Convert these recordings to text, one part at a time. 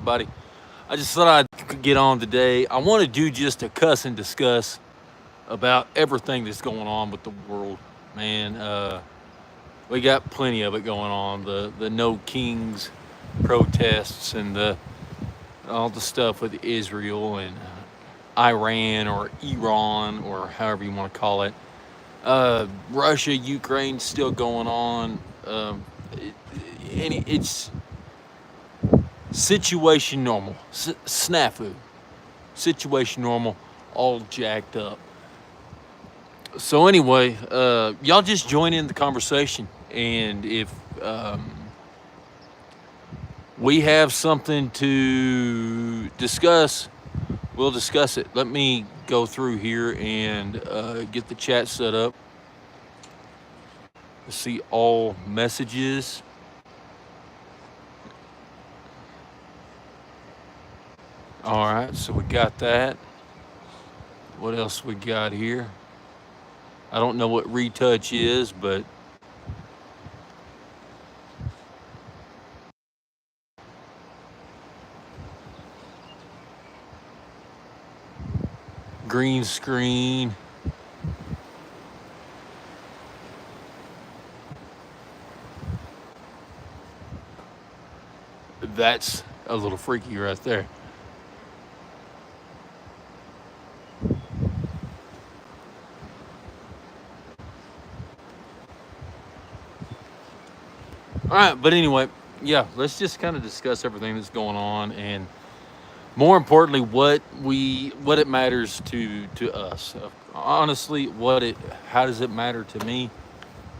everybody? I just thought I'd get on today. I want to do just a cuss and discuss about everything that's going on with the world, man. We got plenty of it going on. The No Kings protests and all the stuff with Israel and Iran or Iran or however you want to call it. Russia, Ukraine still going on. It's situation normal, snafu, situation normal, all jacked up. So anyway, y'all just join in the conversation, and if we have something to discuss, we'll discuss it. Let me go through here and get the chat set up. Let's see all messages. All right, so we got that. What else we got here? I don't know what retouch is, but green screen. That's a little freaky right there. All right, but anyway, yeah, let's just kind of discuss everything that's going on, and more importantly, what it matters to us. Honestly, how does it matter to me?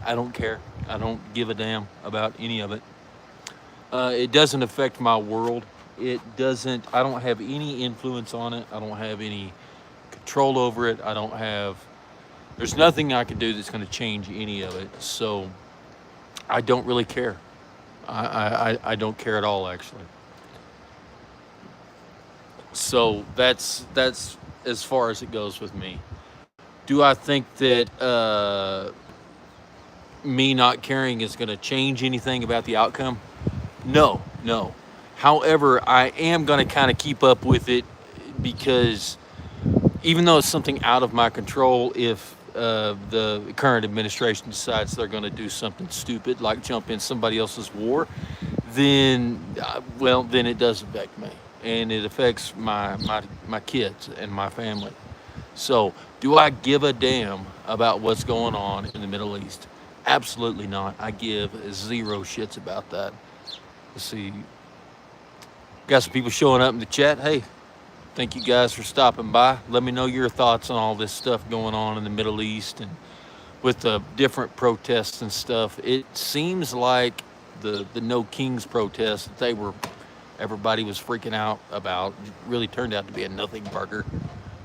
I don't care. I don't give a damn about any of it. It doesn't affect my world. It doesn't. I don't have any influence on it. I don't have any control over it. There's nothing I can do that's going to change any of it. So I don't really care. I don't care at all, actually. So that's as far as it goes with me. Do I think that me not caring is going to change anything about the outcome? No. However, I am going to kind of keep up with it, because even though it's something out of my control, if the current administration decides they're going to do something stupid like jump in somebody else's war, then it does affect me, and it affects my kids and my family. So do I give a damn about what's going on in the Middle East? Absolutely not. I give zero shits about that. Let's see. Got some people showing up in the chat. Hey, thank you guys for stopping by. Let me know your thoughts on all this stuff going on in the Middle East and with the different protests and stuff. It seems like the No Kings protest that everybody was freaking out about really turned out to be a nothing burger,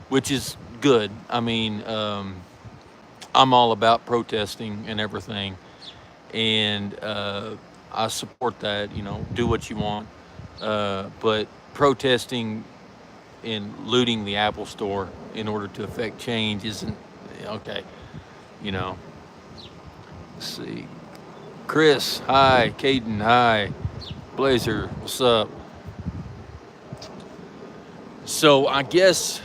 which is good. I mean, I'm all about protesting and everything, and I support that. Do what you want, but protesting and looting the Apple store in order to affect change isn't okay. Let's see. Chris, hi. Caden, hi. Blazer, what's up? So I guess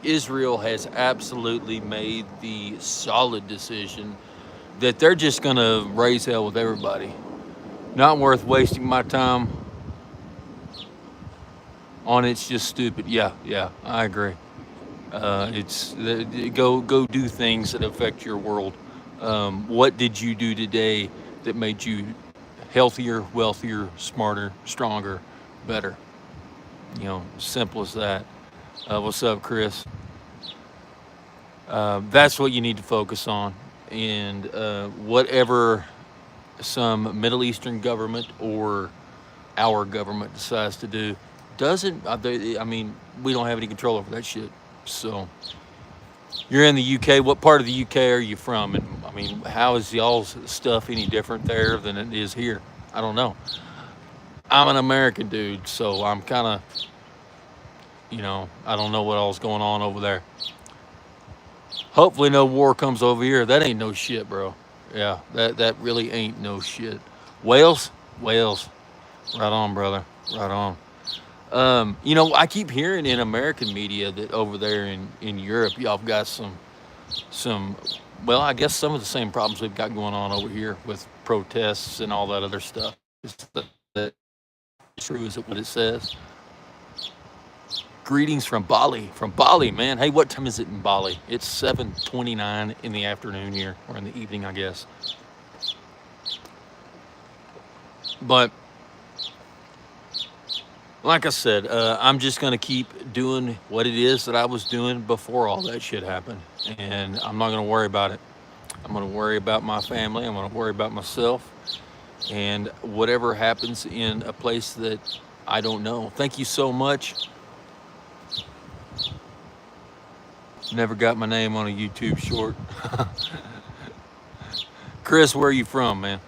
Israel has absolutely made the solid decision that they're just gonna raise hell with everybody. Not worth wasting my time on. It's just stupid. Yeah, I agree. It's go do things that affect your world. What did you do today that made you healthier, wealthier, smarter, stronger, better? Simple as that. What's up, Chris? That's what you need to focus on. And whatever some Middle Eastern government or our government decides to do we don't have any control over that shit. So you're in the UK. What part of the UK are you from? And how is y'all's stuff any different there than it is here? I don't know. I'm an American dude, so I'm kind of, I don't know what all's going on over there. Hopefully no war comes over here. That ain't no shit, bro. Yeah, that really ain't no shit. Wales? Right on, brother. Right on. You know, I keep hearing in American media that over there in Europe, y'all have got some, well, I guess some of the same problems we've got going on over here with protests and all that other stuff. Is that true? Is it what it says? Greetings from Bali, man. Hey, what time is it in Bali? It's 7:29 in the afternoon here, or in the evening, I guess. But like I said, I'm just gonna keep doing what it is that I was doing before all that shit happened, and I'm not gonna worry about it. I'm gonna worry about my family. I'm gonna worry about myself, and whatever happens in a place that I don't know. Thank you so much. Never got my name on a YouTube short. Chris, where are you from, man?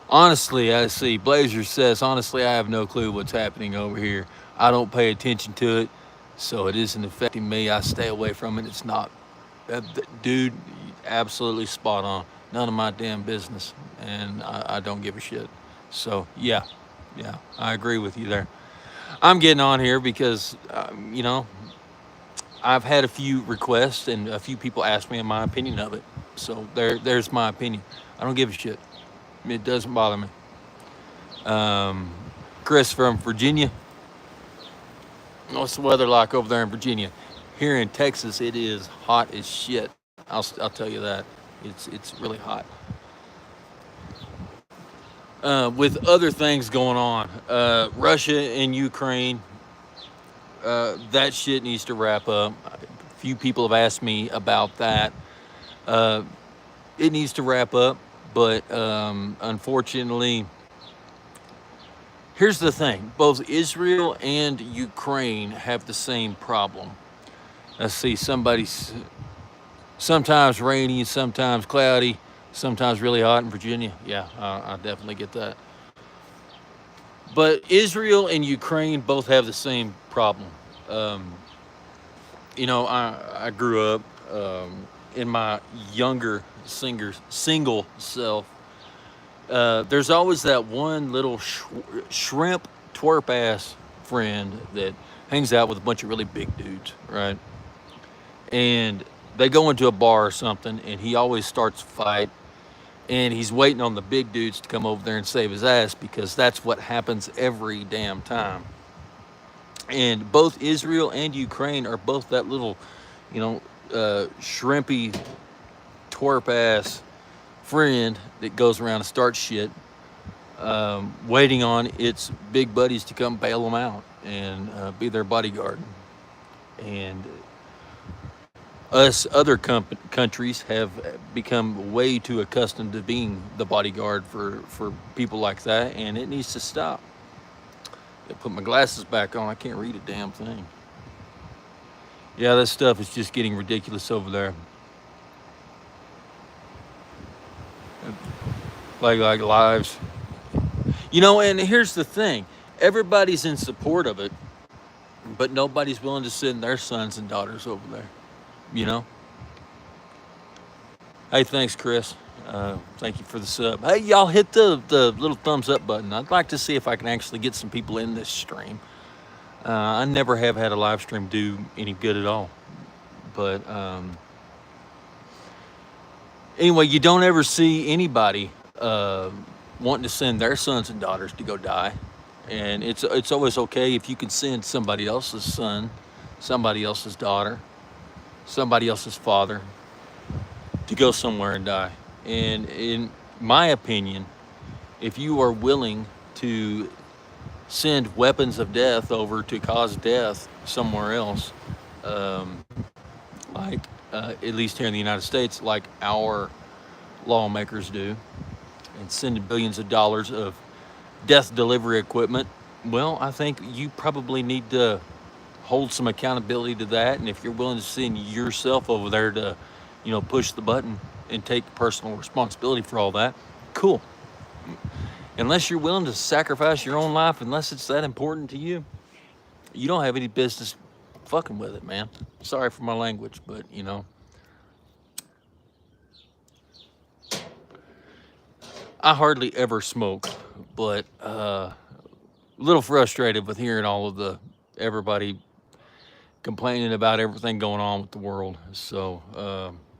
Honestly, I see. Blazer says, honestly, I have no clue what's happening over here. I don't pay attention to it, so it isn't affecting me. I stay away from it. It's not. Dude, absolutely spot on. None of my damn business, and I don't give a shit. So, yeah, I agree with you there. I'm getting on here because, you know, I've had a few requests and a few people ask me my opinion of it. So there's my opinion. I don't give a shit. It doesn't bother me. Um, Chris from Virginia. What's the weather like over there in Virginia? Here in Texas, it is hot as shit. I'll tell you that. It's really hot. With other things going on, Russia and Ukraine, that shit needs to wrap up. A few people have asked me about that. Uh, it needs to wrap up, but unfortunately, here's the thing: both Israel and Ukraine have the same problem. Let's see, sometimes rainy, sometimes cloudy, sometimes really hot in Virginia. Yeah, I definitely get that. But Israel and Ukraine both have the same problem. Um, you know, I grew up in my younger single self. There's always that one little shrimp twerp ass friend that hangs out with a bunch of really big dudes, right? And they go into a bar or something, and he always starts a fight, and he's waiting on the big dudes to come over there and save his ass because that's what happens every damn time. And both Israel and Ukraine are both that little, you know, shrimpy twerp ass friend that goes around and starts shit, waiting on its big buddies to come bail them out and be their bodyguard. And us other countries have become way too accustomed to being the bodyguard for people like that, and it needs to stop. I put my glasses back on. I can't read a damn thing. Yeah, this stuff is just getting ridiculous over there. Like lives. You know, and here's the thing. Everybody's in support of it, but nobody's willing to send their sons and daughters over there. You know? Hey, thanks, Chris. Thank you for the sub. Hey, y'all hit the little thumbs up button. I'd like to see if I can actually get some people in this stream. I never have had a live stream do any good at all. But anyway, you don't ever see anybody wanting to send their sons and daughters to go die. And it's always okay if you can send somebody else's son, somebody else's daughter, somebody else's father to go somewhere and die. And in my opinion, if you are willing to send weapons of death over to cause death somewhere else, like at least here in the United States, like our lawmakers do, and sending billions of dollars of death delivery equipment, well, I think you probably need to hold some accountability to that. And if you're willing to send yourself over there to, you know, push the button and take personal responsibility for all that, cool. Unless you're willing to sacrifice your own life, unless it's that important to you, you don't have any business fucking with it, man. Sorry for my language, but you know, I hardly ever smoke, but little frustrated with hearing all of the everybody complaining about everything going on with the world. So,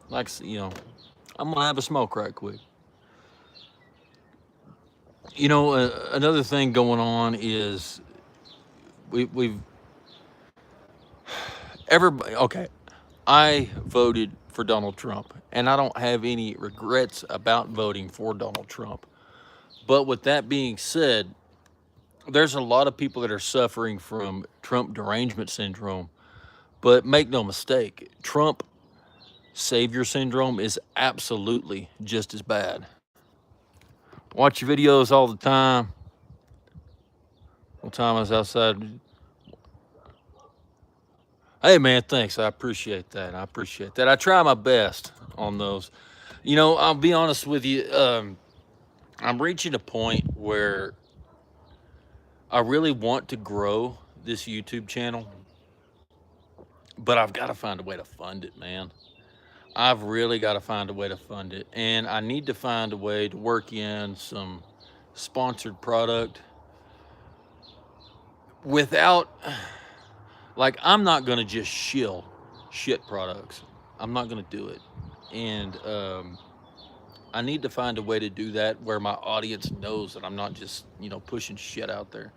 like I'm gonna have a smoke right quick. Another thing going on is we've everybody. Okay, I voted for Donald Trump, and I don't have any regrets about voting for Donald Trump. But with that being said, there's a lot of people that are suffering from Trump derangement syndrome. But make no mistake, Trump savior syndrome is absolutely just as bad. Watch your videos all the time. One time I was outside. Hey man, thanks. I appreciate that. I try my best on those. I'll be honest with you. I'm reaching a point where I really want to grow this YouTube channel, but I've got to find a way to fund it, man. I've really got to find a way to fund it. And I need to find a way to work in some sponsored product without, like, I'm not going to just shill shit products. I'm not going to do it. And I need to find a way to do that where my audience knows that I'm not just, pushing shit out there.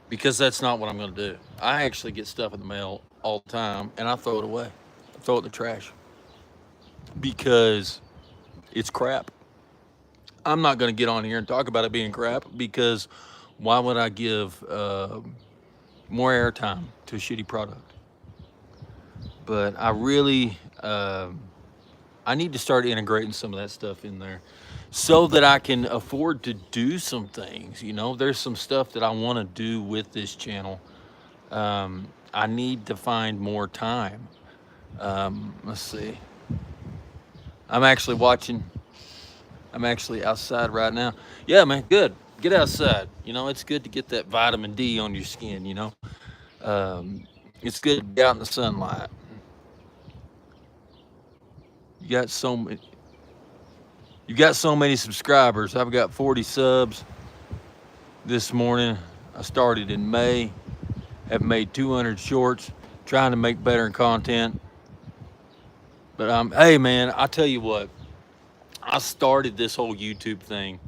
Because that's not what I'm going to do. I actually get stuff in the mail all the time and I throw it away. I throw it in the trash. Because it's crap. I'm not going to get on here and talk about it being crap because why would I give more airtime to a shitty product? But I really, I need to start integrating some of that stuff in there so that I can afford to do some things. There's some stuff that I want to do with this channel. I need to find more time. Let's see. I'm actually outside right now. Yeah, man, good. Get outside. It's good to get that vitamin D on your skin, It's good to be out in the sunlight. You got so many subscribers. I've got 40 subs this morning. I started in May. Have made 200 shorts, trying to make better content. But hey man, I tell you what, I started this whole YouTube thing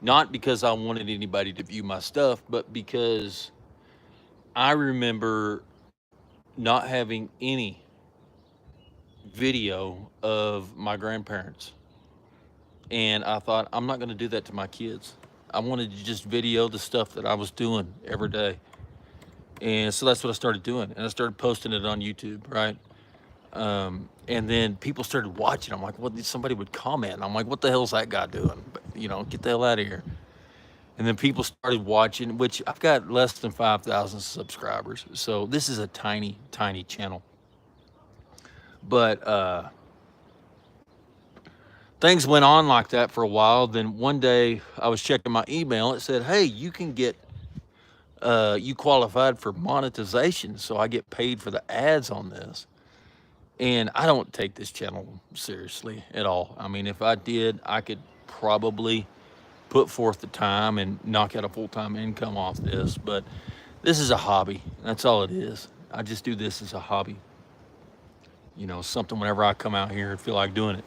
not because I wanted anybody to view my stuff, but because I remember not having any video of my grandparents. And I thought, I'm not going to do that to my kids. I wanted to just video the stuff that I was doing every day. And so that's what I started doing. And I started posting it on YouTube, right? And then people started watching. I'm like, what? Somebody would comment. And I'm like, what the hell's that guy doing? Get the hell out of here. And then people started watching, which I've got less than 5,000 subscribers. So this is a tiny, tiny channel. But things went on like that for a while. Then one day I was checking my email. It said, hey, you can get, you qualified for monetization. So I get paid for the ads on this. And I don't take this channel seriously at all. I mean, if I did, I could probably put forth the time and knock out a full-time income off this. But this is a hobby. That's all it is. I just do this as a hobby. Something whenever I come out here and feel like doing it.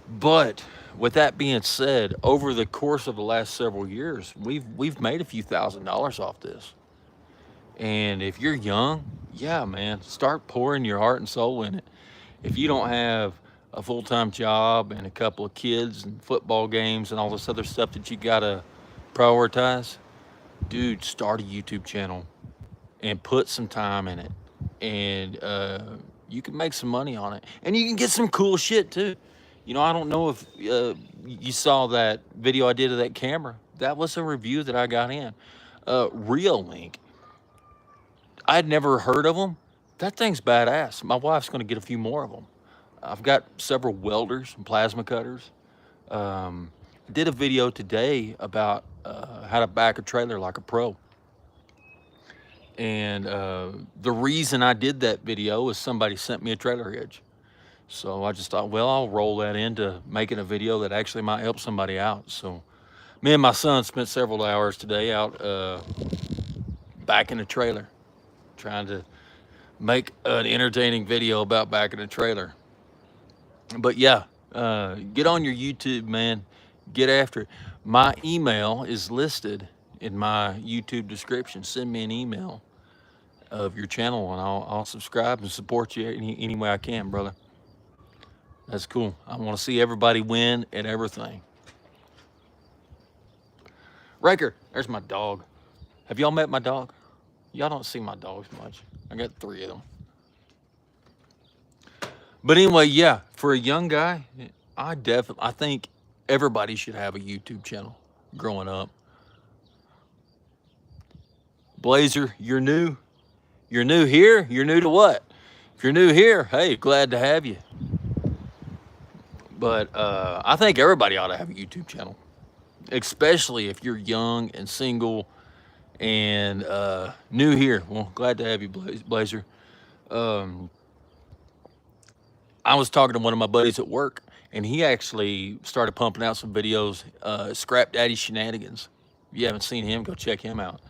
But with that being said, over the course of the last several years, we've made a few $1,000s off this. And if you're young, yeah, man, start pouring your heart and soul in it. If you don't have a full-time job and a couple of kids and football games and all this other stuff that you gotta prioritize, dude, start a YouTube channel and put some time in it. And you can make some money on it. And you can get some cool shit too. I don't know if you saw that video I did of that camera. That was a review that I got in. Real Link. I'd never heard of them. That thing's badass. My wife's going to get a few more of them. I've got several welders and plasma cutters. I did a video today about how to back a trailer like a pro. And the reason I did that video is somebody sent me a trailer hitch. So I just thought, well, I'll roll that into making a video that actually might help somebody out. So Me and my son spent several hours today out back in a trailer, trying to make an entertaining video about back in a trailer. But yeah, get on your YouTube, man. Get after it. My email is listed in my YouTube description. Send me an email of your channel, and I'll subscribe and support you any way I can, brother. That's cool. I want to see everybody win at everything. Raker, there's my dog. Have y'all met my dog? Y'all don't see my dogs much. I got 3 of them. But anyway, yeah, for a young guy, I think everybody should have a YouTube channel growing up. Blazer, you're new. You're new here. You're new to what? If you're new here, hey, glad to have you. But I think everybody ought to have a YouTube channel, especially if you're young and single and new here. Well, glad to have you, Blazer. I was talking to one of my buddies at work, and he actually started pumping out some videos, Scrap Daddy Shenanigans. If you haven't seen him, go check him out.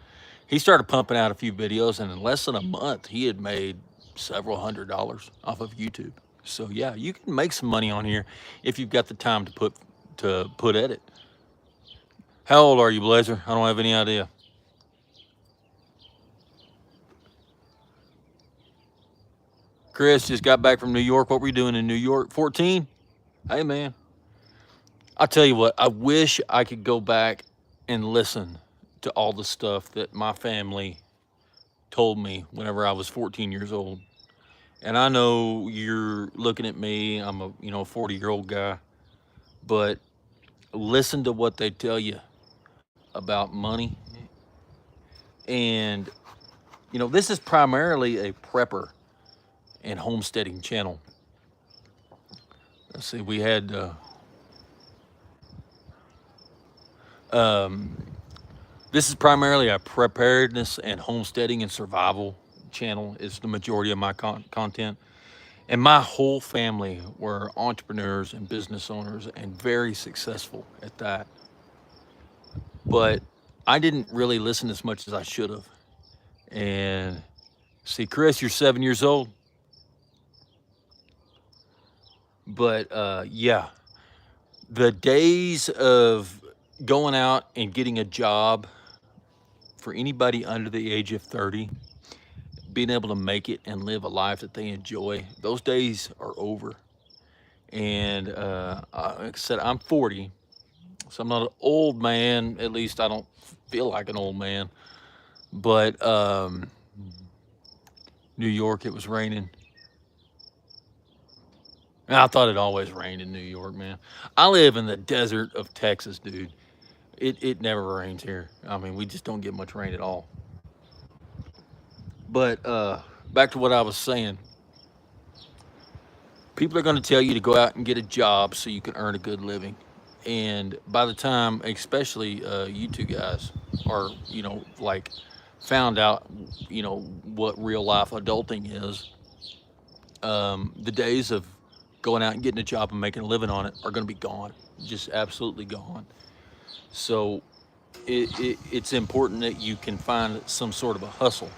He started pumping out a few videos, and in less than a month, he had made several $100s off of YouTube. So yeah, you can make some money on here if you've got the time to put at it. How old are you, Blazer? I don't have any idea. Chris just got back from New York. What were you doing in New York? 14? Hey, man. I'll tell you what, I wish I could go back and listen to all the stuff that my family told me whenever I was 14 years old. And I know you're looking at me, I'm a 40-year-old guy, but listen to what they tell you about money. And, this is primarily a prepper and homesteading channel. Let's see, we had this is primarily a preparedness and homesteading and survival channel. Is the majority of my content. And my whole family were entrepreneurs and business owners and very successful at that. But I didn't really listen as much as I should have. And see, Chris, you're 7 years old. But yeah, the days of going out and getting a job for anybody under the age of 30, being able to make it and live a life that they enjoy, those days are over. And like I said, I'm 40, so I'm not an old man. At least I don't feel like an old man. But New York, it was raining. And I thought it always rained in New York, man. I live in the desert of Texas, dude. It never rains here. I mean, we just don't get much rain at all. But back to what I was saying. People are going to tell you to go out and get a job so you can earn a good living. And by the time, especially you two guys are, found out, what real life adulting is, the days of going out and getting a job and making a living on it are going to be gone, just absolutely gone. So it's important that you can find some sort of a hustle.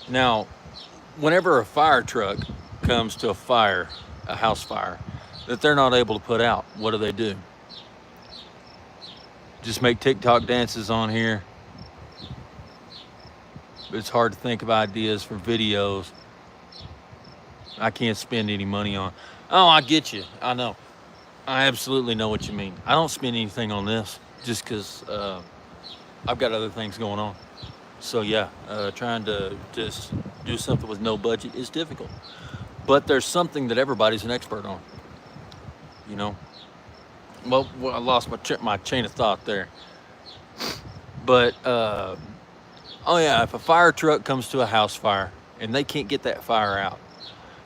Now, whenever a fire truck comes to a house fire, that they're not able to put out, what do? Just make TikTok dances on here. But it's hard to think of ideas for videos I can't spend any money on. Oh, I get you. I know. I absolutely know what you mean. I don't spend anything on this just because I've got other things going on. So yeah, trying to just do something with no budget is difficult. But there's something that everybody's an expert on. Well, I lost my chain of thought there. But oh yeah, if a fire truck comes to a house fire and they can't get that fire out,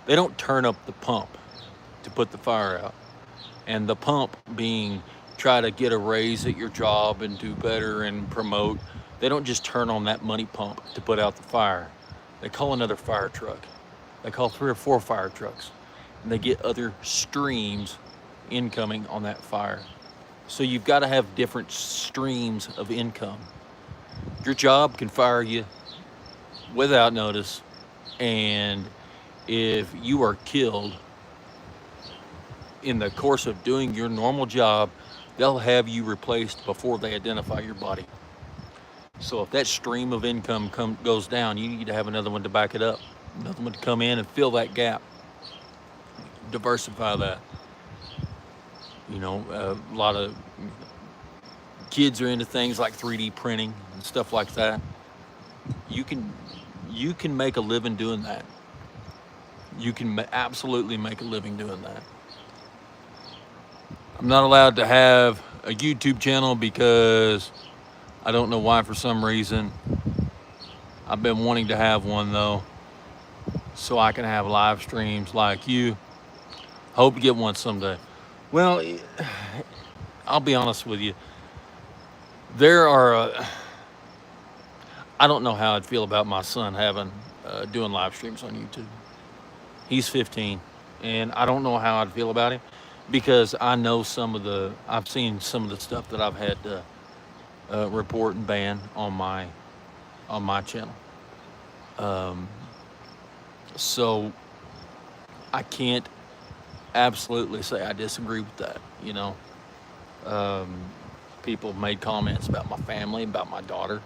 they don't turn up the pump to put the fire out. And the pump being try to get a raise at your job and do better and promote. They don't just turn on that money pump to put out the fire. They call another fire truck. They call 3 or 4 fire trucks. And they get other streams incoming on that fire. So you've got to have different streams of income. Your job can fire you without notice, and if you are killed in the course of doing your normal job, they'll have you replaced before they identify your body. So if that stream of income goes down, you need to have another one to back it up, another one to come in and fill that gap, diversify that. You know, a lot of kids are into things like 3D printing and stuff like that. You can make a living doing that. You can absolutely make a living doing that. I'm not allowed to have a YouTube channel because I don't know why, for some reason. I've been wanting to have one though, so I can have live streams like you. Hope to get one someday. Well, I'll be honest with you. There are, I don't know how I'd feel about my son doing live streams on YouTube. He's 15, and I don't know how I'd feel about him, because I know I've seen some of the stuff that I've had to report and ban on my channel. So I can't absolutely say I disagree with that, you know. People have made comments about my family, about my daughter.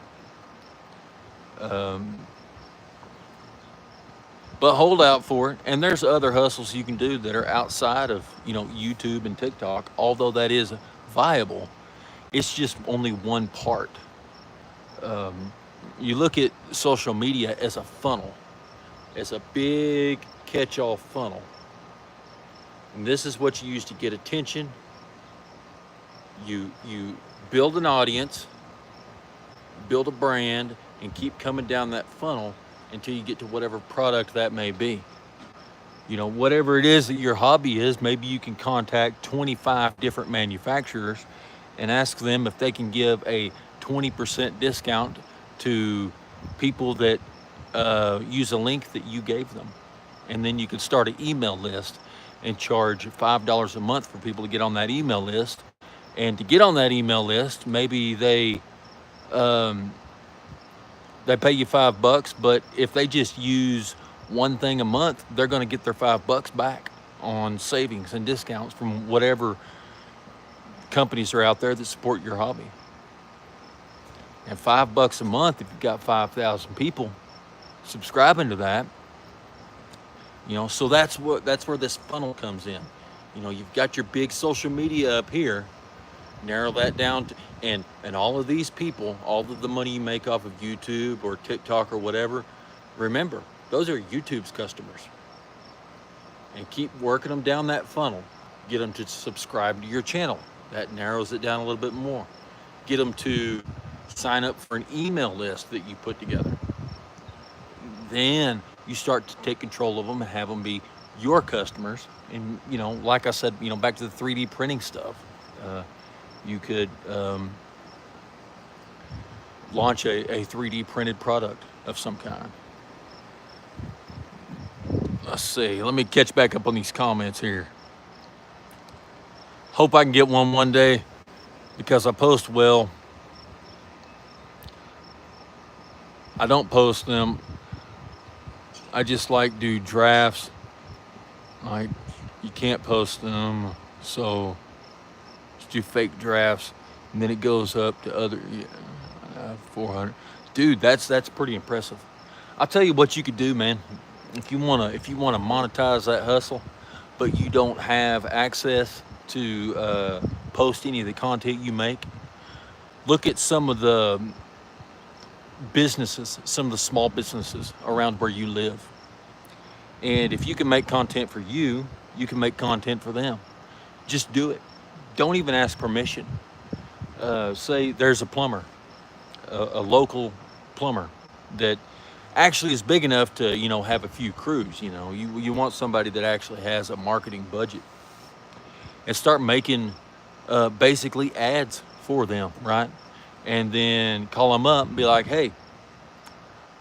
But hold out for it. And there's other hustles you can do that are outside of, you know, YouTube and TikTok. Although that is viable, it's just only one part. You look at social media as a funnel, as a big catch-all funnel. And this is what you use to get attention. You build an audience, build a brand, and keep coming down that funnel until you get to whatever product that may be. You know, whatever it is that your hobby is, maybe you can contact 25 different manufacturers and ask them if they can give a 20% discount to people that use a link that you gave them. And then you can start an email list and charge $5 a month for people to get on that email list. And to get on that email list, maybe they pay you $5, but if they just use one thing a month, they're going to get their $5 back on savings and discounts from whatever companies are out there that support your hobby. And $5 a month, if you've got 5,000 people subscribing to that, you know, so that's where this funnel comes in. You know, you've got your big social media up here. Narrow that down to, and all of these people, all of the money you make off of YouTube or TikTok or whatever, remember, those are YouTube's customers. And keep working them down that funnel. Get them to subscribe to your channel. That narrows it down a little bit more. Get them to sign up for an email list that you put together. Then you start to take control of them and have them be your customers. And, you know, like I said, you know, back to the 3D printing stuff. You could launch a 3D printed product of some kind. Let's see. Let me catch back up on these comments here. Hope I can get one day, because I post well. I don't post them. I just like do drafts. Like, you can't post them, so do fake drafts, and then it goes up to other 400. Dude, that's pretty impressive. I'll tell you what you could do, man. If you wanna monetize that hustle, but you don't have access to post any of the content you make, look at some of the businesses, some of the small businesses around where you live. And if you can make content for you, you can make content for them. Just do it. Don't even ask permission. Say there's a plumber, a local plumber that actually is big enough to, you know, have a few crews. You know, you want somebody that actually has a marketing budget, and start making basically ads for them, right? And then call them up and be like, hey,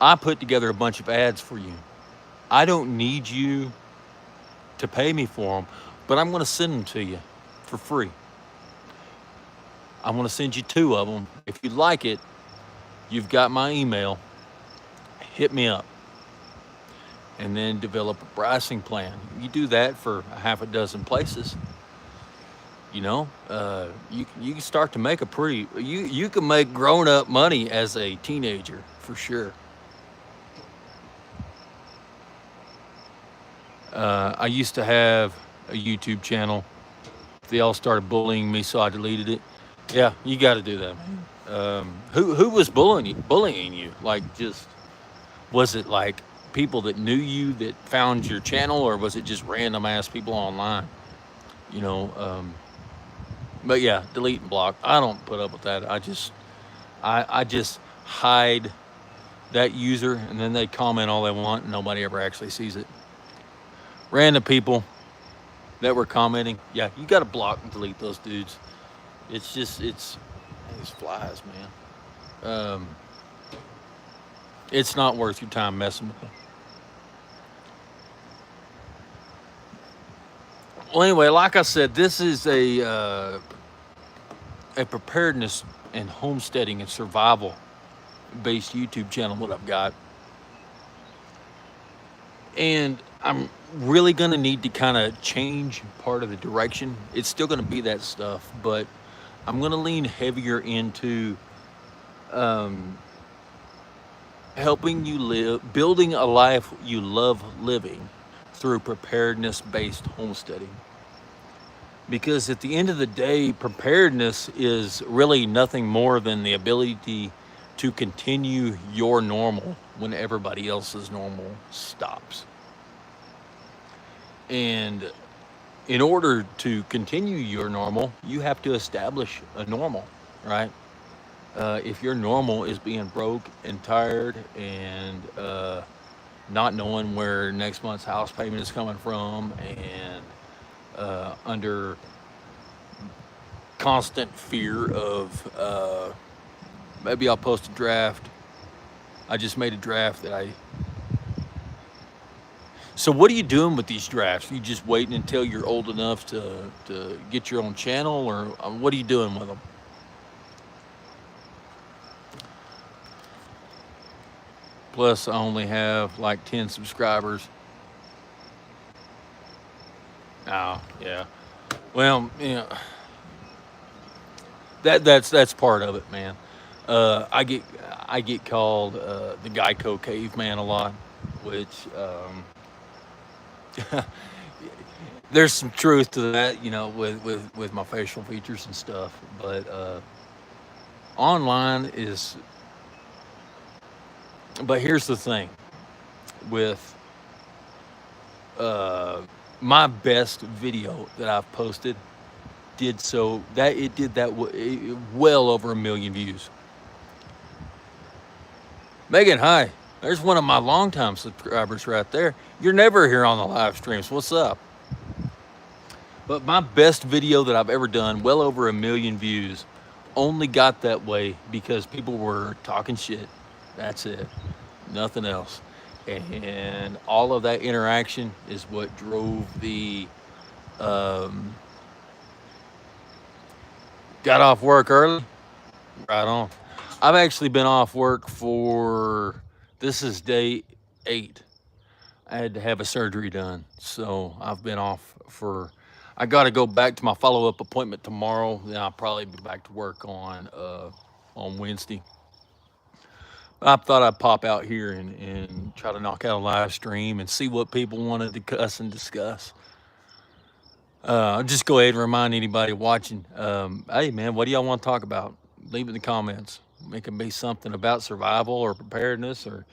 I put together a bunch of ads for you. I don't need you to pay me for them, but I'm going to send them to you for free. I'm going to send you 2 of them. If you like it, you've got my email. Hit me up, and then develop a pricing plan. You do that for a half a dozen places. You can start to make a pretty you can make grown up money as a teenager for sure. I used to have a YouTube channel. They all started bullying me, so I deleted it. Yeah, you got to do that, man. Who was bullying you? Like, just was it like people that knew you that found your channel, or was it just random ass people online? You know, but yeah, delete and block. I don't put up with that. I just hide that user, and then they comment all they want, and nobody ever actually sees it. Random people that were commenting, yeah, you got to block and delete those dudes. It's these flies, man. It's not worth your time messing with them. Well, anyway, like I said, this is a preparedness and homesteading and survival based YouTube channel that I've got. And I'm really going to need to kind of change part of the direction. It's still going to be that stuff, but I'm going to lean heavier into um, helping you live, building a life you love living through preparedness based homesteading. Because at the end of the day, preparedness is really nothing more than the ability to continue your normal when everybody else's normal stops. And in order to continue your normal, you have to establish a normal, right? If your normal is being broke and tired and not knowing where next month's house payment is coming from, and under constant fear of maybe I'll post a draft. I just made a draft that I. So what are you doing with these drafts? You just waiting until you're old enough to get your own channel, or what are you doing with them? Plus, I only have like 10 subscribers. Oh, yeah. Well, that's part of it, man. I get called the Geico caveman a lot, which there's some truth to that, with my facial features and stuff. But online is. But here's the thing with uh, my best video that I've posted did that well over 1 million views. Megan, hi. There's one of my longtime subscribers right there. You're never here on the live streams. What's up? But my best video that I've ever done, well over 1 million views, only got that way because people were talking shit. That's it. Nothing else. And all of that interaction is what drove the um, got off work early. Right on. I've actually been off work for, this is day 8. I had to have a surgery done. So I've been off for, I got to go back to my follow-up appointment tomorrow. Then I'll probably be back to work on Wednesday. I thought I'd pop out here and try to knock out a live stream and see what people wanted to cuss and discuss. I'll just go ahead and remind anybody watching, hey man, what do y'all want to talk about? Leave it in the comments. It can be something about survival or preparedness or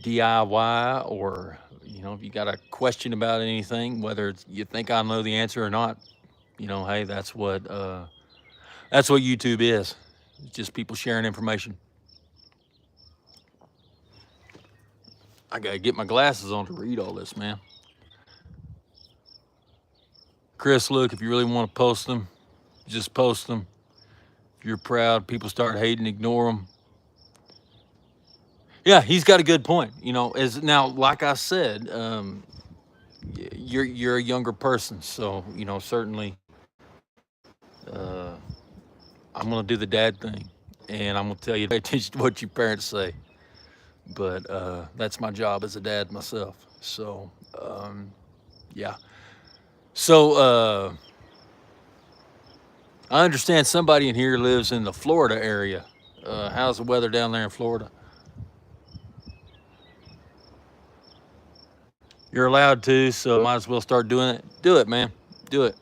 DIY, or if you got a question about anything, whether you think I know the answer or not, hey, that's what YouTube is. It's just people sharing information. I gotta get my glasses on to read all this, man. Chris, look, if you really want to post them, just post them. If you're proud, people start hating, ignore them. Yeah, he's got a good point. As now, like I said, you're a younger person, so certainly, uh, I'm gonna do the dad thing, and I'm gonna tell you to pay attention to what your parents say. But that's my job as a dad myself. So yeah. So I understand somebody in here lives in the Florida area. How's the weather down there in Florida? You're allowed to, so might as well start doing it. Do it, man. Do it.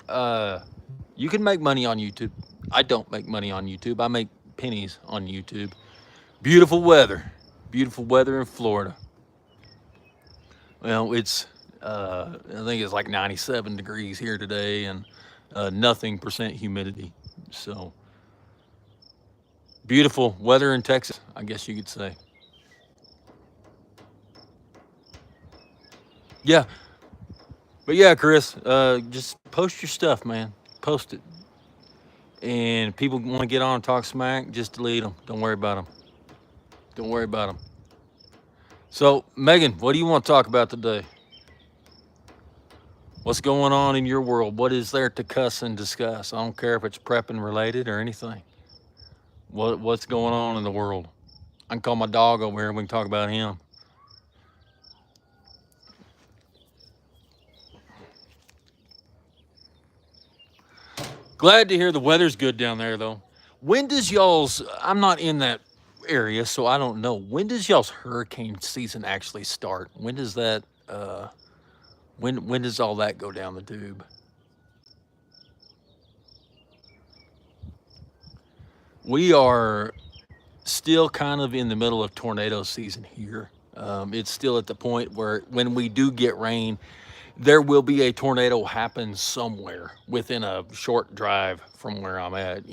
Uh, you can make money on YouTube. I don't make money on YouTube. I make pennies on YouTube. Beautiful weather. Beautiful weather in Florida. Well, it's I think it's like 97 degrees here today and nothing percent humidity. So beautiful weather in Texas, I guess you could say. Yeah, but yeah, Chris, just post your stuff, man. Post it. And people want to get on and talk smack, just delete them. Don't worry about them. Don't worry about them. So, Megan, what do you want to talk about today? What's going on in your world? What is there to cuss and discuss? I don't care if it's prepping related or anything. What's going on in the world? I can call my dog over here and we can talk about him. Glad to hear the weather's good down there, though. When does y'all's? I'm not in that area, so I don't know. When does y'all's hurricane season actually start? When does that? When does all that go down the tube? We are still kind of in the middle of tornado season here. It's still at the point where when we do get rain, there will be a tornado happen somewhere within a short drive from where I'm at.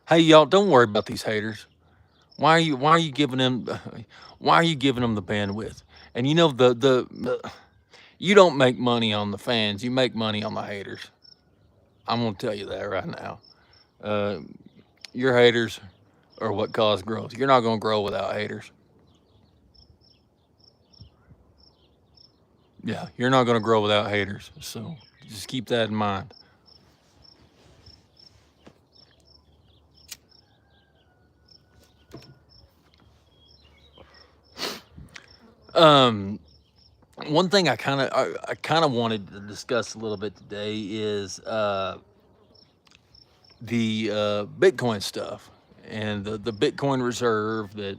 Hey, y'all, don't worry about these haters. Why are you giving them why are you giving them the bandwidth? And you don't make money on the fans. You make money on the haters. I'm gonna tell you that right now. Uh, your haters are what cause growth. You're not gonna grow without haters. Yeah, you're not gonna grow without haters. So just keep that in mind. Um, One thing I kind of wanted to discuss a little bit today is the Bitcoin stuff and the Bitcoin reserve that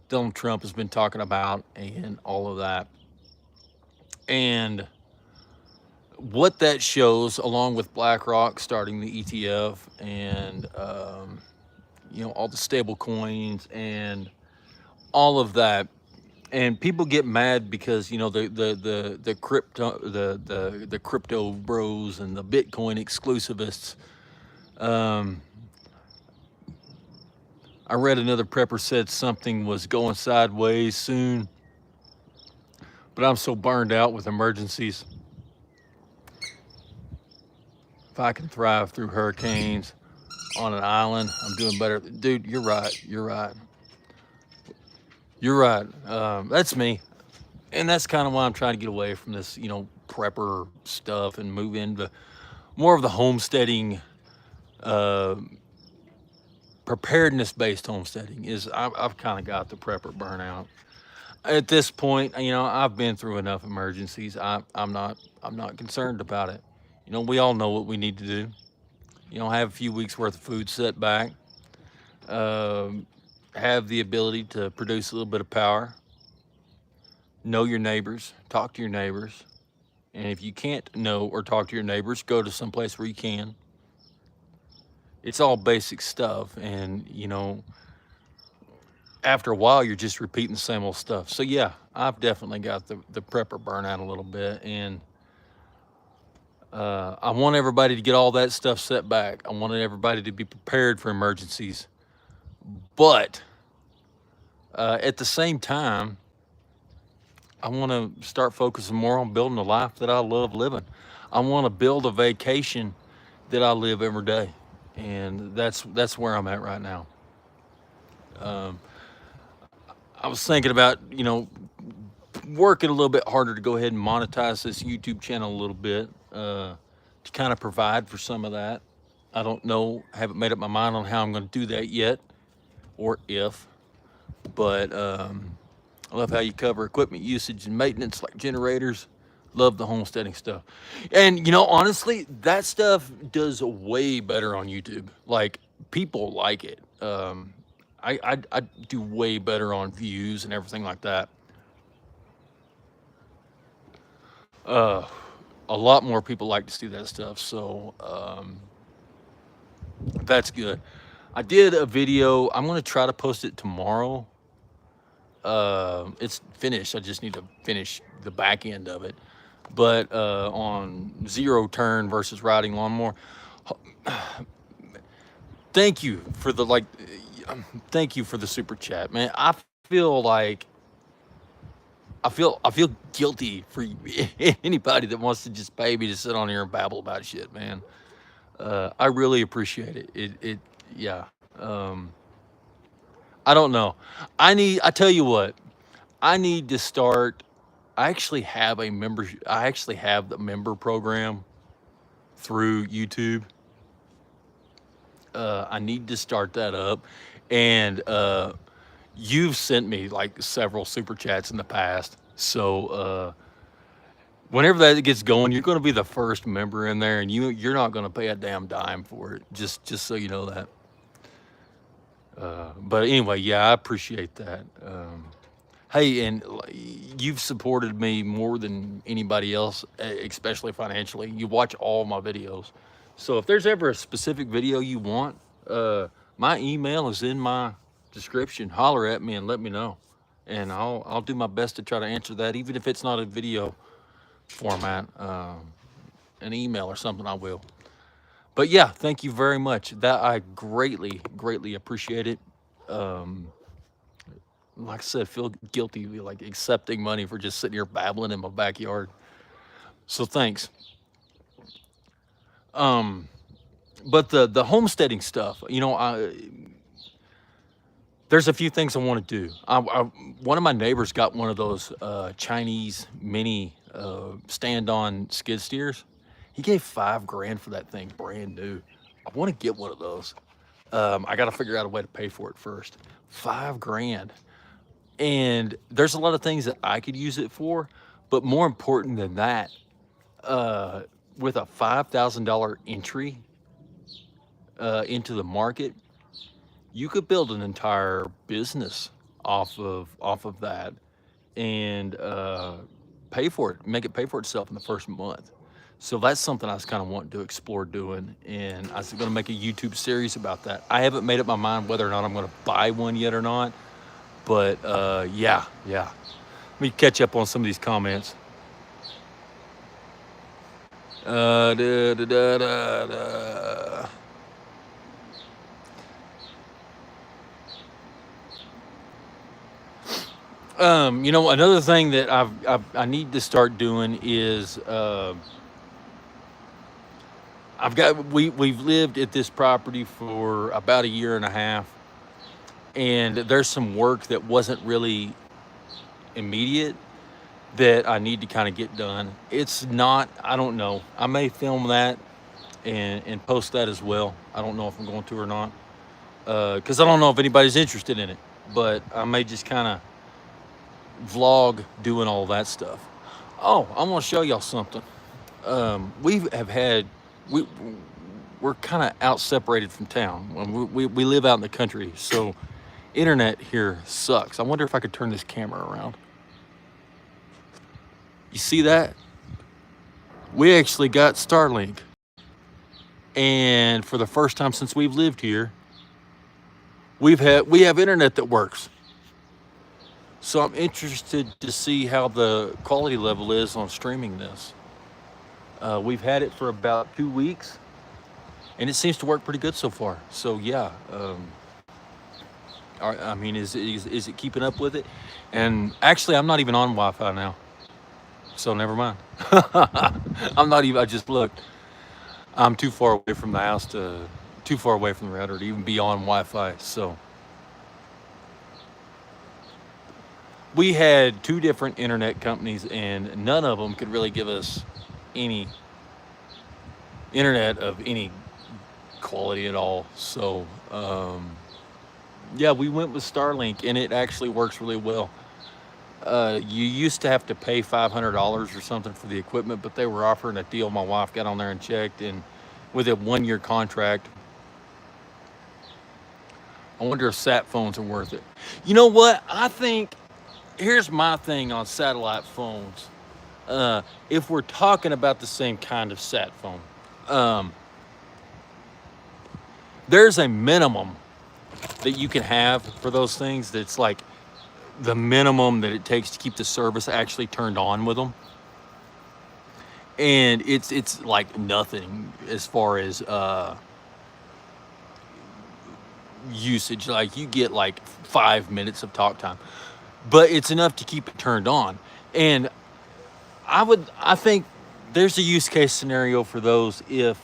Donald Trump has been talking about and all of that. And what that shows, along with BlackRock starting the ETF and, all the stable coins and all of that. And people get mad because the crypto bros and the Bitcoin exclusivists. Um, I read another prepper said something was going sideways soon, but I'm so burned out with emergencies. If I can thrive through hurricanes on an island, I'm doing better. Dude, you're right. You're right. You're right. That's me. And that's kind of why I'm trying to get away from this, prepper stuff and move into more of the homesteading, uh, preparedness based homesteading. I've kind of got the prepper burnout. At this point, I've been through enough emergencies. I'm not concerned about it. We all know what we need to do. Have a few weeks worth of food set back. Um, have the ability to produce a little bit of power. Know your neighbors. Talk to your neighbors. And if you can't know or talk to your neighbors, go to some place where you can. It's all basic stuff, and after a while, you're just repeating the same old stuff. So yeah, I've definitely got the prepper burnout a little bit, and I want everybody to get all that stuff set back. I wanted everybody to be prepared for emergencies, but at the same time, I want to start focusing more on building a life that I love living. I want to build a vacation that I live every day, and that's where I'm at right now. Um, I was thinking about working a little bit harder to go ahead and monetize this YouTube channel a little bit, to kind of provide for some of that. I don't know, haven't made up my mind on how I'm going to do that yet, or if, but I love how you cover equipment usage and maintenance like generators. Love the homesteading stuff. And honestly, that stuff does way better on YouTube. Like, people like it. I do way better on views and everything like that. Uh, a lot more people like to see that stuff. So that's good. I did a video. I'm going to try to post it tomorrow. It's finished. I just need to finish the back end of it. But on zero turn versus riding lawnmower. Thank you for the thank you for the super chat, man. Feel like I feel guilty for anybody that wants to just pay me to sit on here and babble about shit, man. I really appreciate it. Yeah. Um, I don't know. I tell you what, I need to start. I actually have a member. I actually have the member program through YouTube. I need to start that up. And you've sent me like several super chats in the past. So whenever that gets going, you're going to be the first member in there, and you're not going to pay a damn dime for it. Just so you know that. But anyway, yeah, I appreciate that. Hey, and you've supported me more than anybody else, especially financially. You watch all my videos. So if there's ever a specific video you want, my email is in my description. Holler at me and let me know. And I'll do my best to try to answer that, even if it's not a video format, an email or something, I will. But yeah, thank you very much. That I greatly, greatly appreciate it. Like I said, feel guilty like accepting money for just sitting here babbling in my backyard. So thanks. Um, but the homesteading stuff, there's a few things I want to do. One of my neighbors got one of those Chinese mini stand-on skid steers. He gave $5 grand for that thing, brand new. I want to get one of those. I got to figure out a way to pay for it first. $5 grand. And there's a lot of things that I could use it for, but more important than that, with a $5,000 entry into the market, you could build an entire business off of that, and pay for it, make it pay for itself in the first month. So that's something I was kind of wanting to explore doing, and I was going to make a YouTube series about that. I haven't made up my mind whether or not I'm going to buy one yet or not, but yeah. Let me catch up on some of these comments. Da, da, da, da, da. Another thing that I need to start doing is we've lived at this property for about a year and a half, and there's some work that wasn't really immediate that I need to kind of get done. It's not, I don't know. I may film that and post that as well. I don't know if I'm going to or not, because I don't know if anybody's interested in it, but I may just kind of vlog doing all that stuff. Oh, I'm gonna show y'all something. We're kind of out separated from town. We live out in the country, so internet here sucks. I wonder if I could turn this camera around. You see that? We actually got Starlink, and for the first time since we've lived here, we have internet that works. So I'm interested to see how the quality level is on streaming this. We've had it for about 2 weeks, and it seems to work pretty good so far. So yeah, I mean, is it keeping up with it? And actually, I'm not even on Wi-Fi now, so never mind. I'm not even. I just looked. I'm too far away from the house too far away from the router to even be on Wi-Fi. So we had 2 different internet companies, and none of them could really give us any internet of any quality at all. So, yeah, we went with Starlink, and it actually works really well. You used to have to pay $500 or something for the equipment, but they were offering a deal. My wife got on there and checked, and with a 1-year contract, I wonder if sat phones are worth it. You know what? I think here's my thing on satellite phones. If we're talking about the same kind of sat phone, um, there's a minimum that you can have for those things. That's like the minimum that it takes to keep the service actually turned on with them, and it's like nothing as far as usage. Like you get like 5 minutes of talk time, but it's enough to keep it turned on. And I think there's a use case scenario for those if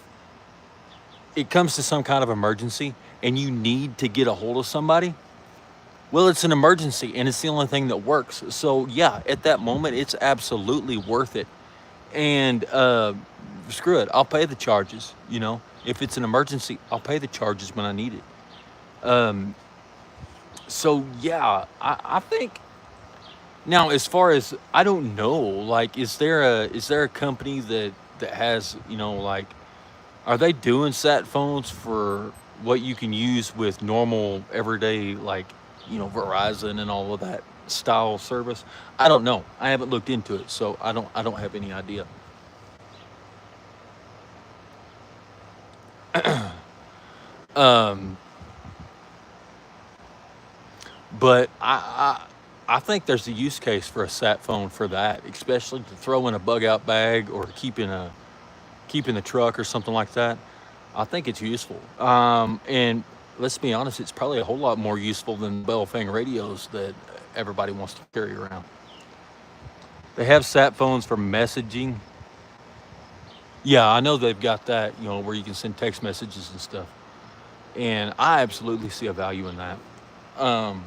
it comes to some kind of emergency and you need to get a hold of somebody. Well, it's an emergency and it's the only thing that works. So yeah, at that moment, it's absolutely worth it. And screw it, I'll pay the charges. You know, if it's an emergency, I'll pay the charges when I need it. So yeah, I think now as far as I don't know, like, is there a company that has, like, are they doing sat phones for what you can use with normal everyday, like, Verizon and all of that style service? I don't know. I haven't looked into it, so I don't have any idea. Um, but I think there's a use case for a sat phone for that, especially to throw in a bug out bag or keep in the truck or something like that. I think it's useful. And let's be honest, it's probably a whole lot more useful than the Belfang radios that everybody wants to carry around. They have sat phones for messaging. Yeah, I know they've got that, where you can send text messages and stuff. And I absolutely see a value in that. Um,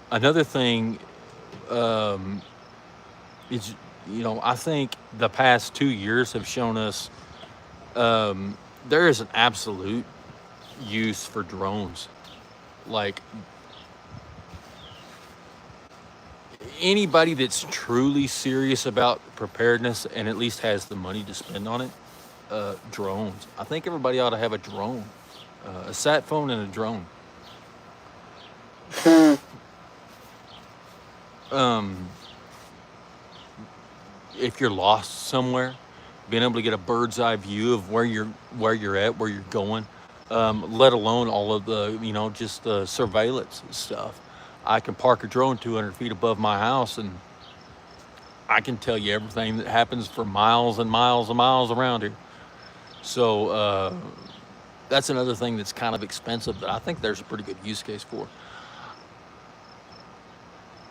Another thing um, is, I think the past 2 years have shown us there is an absolute use for drones. Like, anybody that's truly serious about preparedness and at least has the money to spend on it, drones. I think everybody ought to have a drone, a sat phone and a drone. Um, if you're lost somewhere, being able to get a bird's eye view of where you're at, where you're going, let alone all of the just the surveillance stuff. I can park a drone 200 feet above my house, and I can tell you everything that happens for miles and miles and miles around here. So that's another thing that's kind of expensive that I think there's a pretty good use case for.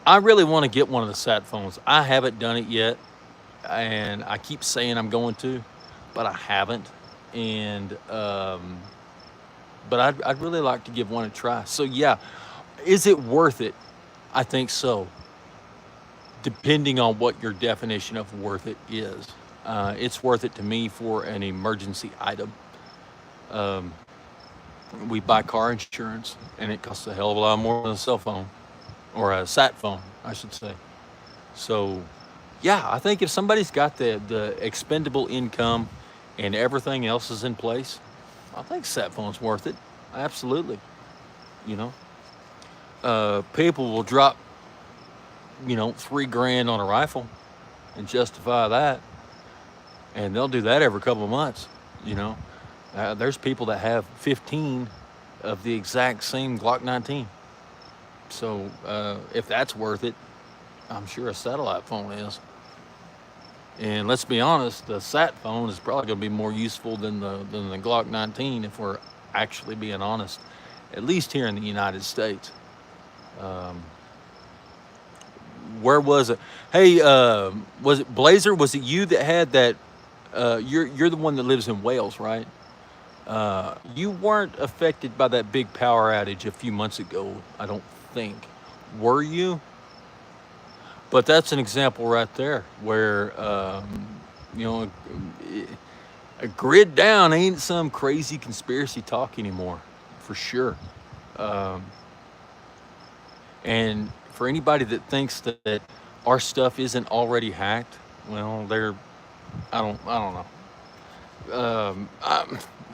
I really want to get one of the sat phones. I haven't done it yet, and I keep saying I'm going to, but I haven't. And but I'd really like to give one a try. So yeah, is it worth it? I think so, depending on what your definition of worth it is. It's worth it to me for an emergency item. Um, we buy car insurance, and it costs a hell of a lot more than a cell phone or a sat phone, I should say. So, yeah, I think if somebody's got the expendable income and everything else is in place, I think sat phone's worth it. Absolutely. You know, people will drop 3 grand on a rifle and justify that, and they'll do that every couple of months. You know, there's people that have 15 of the exact same Glock 19. So if that's worth it, I'm sure a satellite phone is. And let's be honest, the sat phone is probably going to be more useful than the Glock 19 if we're actually being honest, at least here in the United States. Um, where was it? Hey, was it Blazer? Was it you that had that? You're the one that lives in Wales, right? You weren't affected by that big power outage a few months ago, I don't think. Were you? But that's an example right there where, you know, a grid down ain't some crazy conspiracy talk anymore, for sure. Um, and for anybody that thinks that our stuff isn't already hacked, well, I don't know.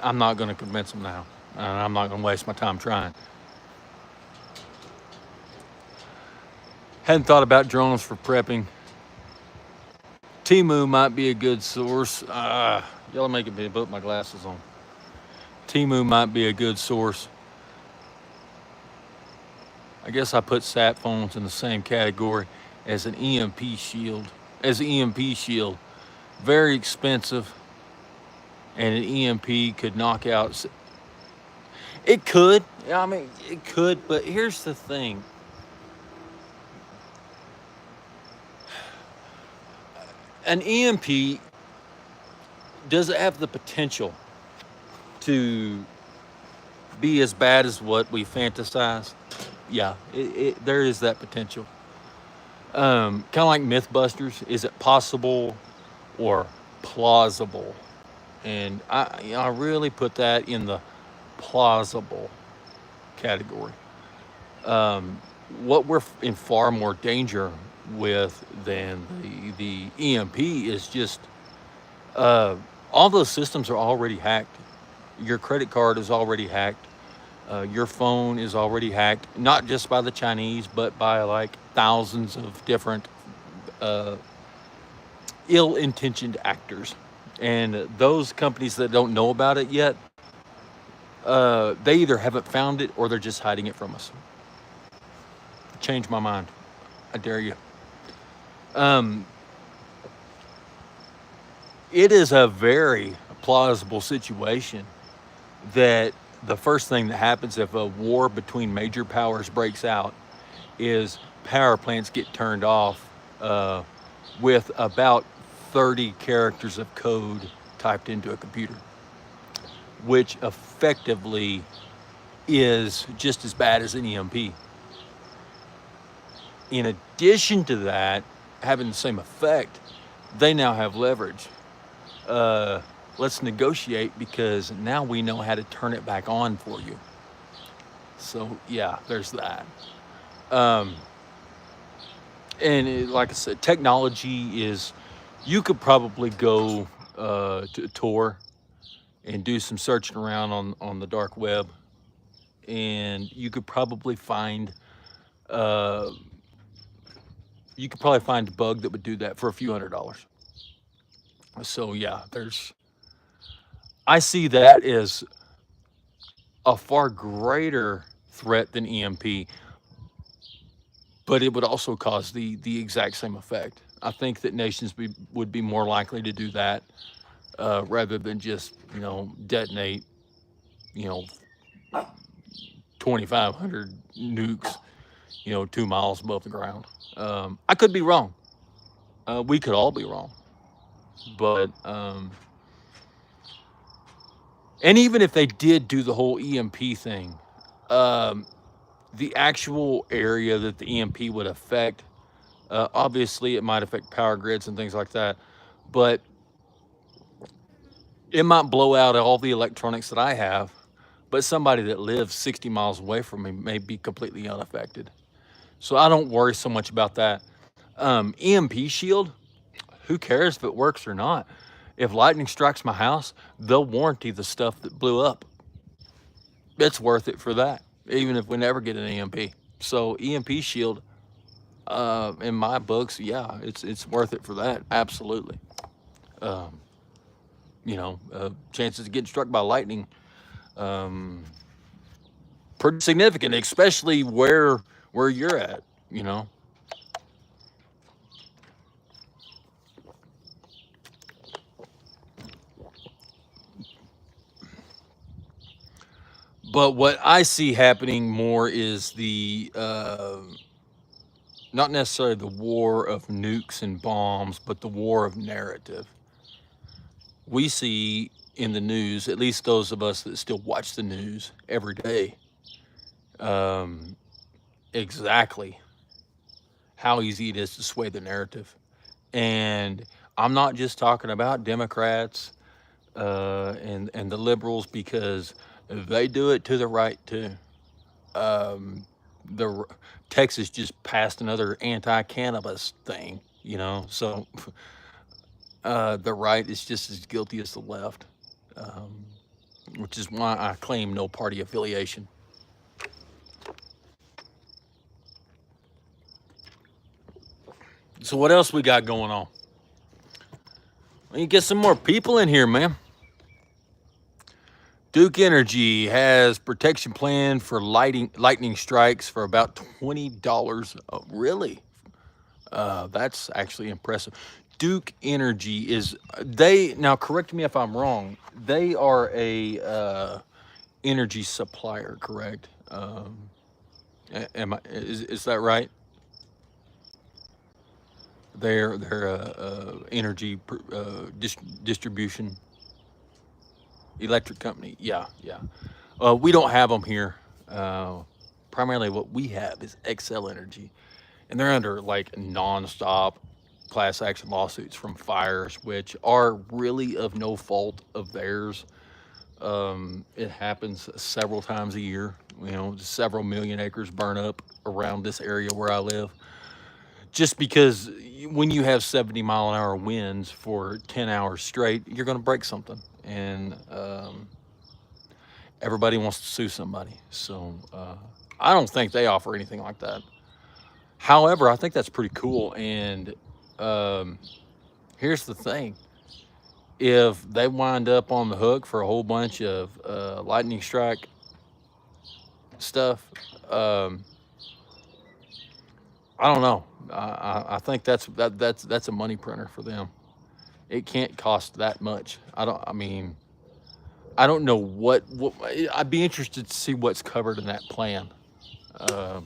I'm not going to convince them now. And I'm not going to waste my time trying. Hadn't thought about drones for prepping. Timu might be a good source. Y'all making me put my glasses on. Timu might be a good source. I guess I put sat phones in the same category as an EMP shield. Very expensive, and an EMP could knock out. It could. I mean, it could. But here's the thing. An EMP, does it have the potential to be as bad as what we fantasize? Yeah, there is that potential. Kind of like Mythbusters. Is it possible or plausible? And I really put that in the plausible category. What we're in far more danger with than the EMP is just all those systems are already hacked. Your credit card is already hacked. Your phone is already hacked, not just by the Chinese, but by like thousands of different ill-intentioned actors. And those companies that don't know about it yet, they either haven't found it or they're just hiding it from us. Change my mind. I dare you. It is a very plausible situation that the first thing that happens if a war between major powers breaks out is power plants get turned off with about 30 characters of code typed into a computer, which effectively is just as bad as an EMP. In addition to that, having the same effect, they now have leverage. Let's negotiate because now we know how to turn it back on for you. So yeah, there's that. Like I said, technology is, you could probably go to a tour and do some searching around on the dark web, and you could probably find a bug that would do that for a few $100s. So yeah, I see that as a far greater threat than EMP, but it would also cause the exact same effect. I think that nations would be more likely to do that rather than just detonate 2,500 nukes 2 miles above the ground. I could be wrong. We could all be wrong, but and even if they did do the whole EMP thing, the actual area that the EMP would affect, obviously it might affect power grids and things like that, but it might blow out all the electronics that I have, but somebody that lives 60 miles away from me may be completely unaffected. So I don't worry so much about that. EMP shield, who cares if it works or not? If lightning strikes my house, they'll warranty the stuff that blew up. It's worth it for that, even if we never get an EMP. So EMP shield, in my books, yeah, it's worth it for that. Absolutely. Um, chances of getting struck by lightning, pretty significant, especially where you're at. You know. But what I see happening more is the not necessarily the war of nukes and bombs, but the war of narrative. We see in the news, at least those of us that still watch the news every day, um, exactly how easy it is to sway the narrative. And I'm not just talking about Democrats and the liberals, because they do it to the right too. Um, the Texas just passed another anti-cannabis thing, so the right is just as guilty as the left, um, which is why I claim no party affiliation. So what else we got going on? Well, you get some more people in here, man. Duke Energy has protection plan for lightning strikes for about $20. Oh, really? That's actually impressive. Duke Energy is they now. Correct me if I'm wrong. They are a energy supplier, correct? Am I? Is that right? They're energy distribution electric company. Yeah, yeah. We don't have them here. Uh, Primarily, what we have is Excel Energy, and they're under like nonstop class action lawsuits from fires, which are really of no fault of theirs. It happens several times a year. Several million acres burn up around this area where I live. Just because when you have 70-mile-an-hour winds for 10 hours straight, you're going to break something. And everybody wants to sue somebody. So I don't think they offer anything like that. However, I think that's pretty cool. And um, here's the thing: if they wind up on the hook for a whole bunch of lightning strike stuff, um, I don't know. I think that's a money printer for them. It can't cost that much. I don't. I mean, I don't know what. I'd be interested to see what's covered in that plan, uh,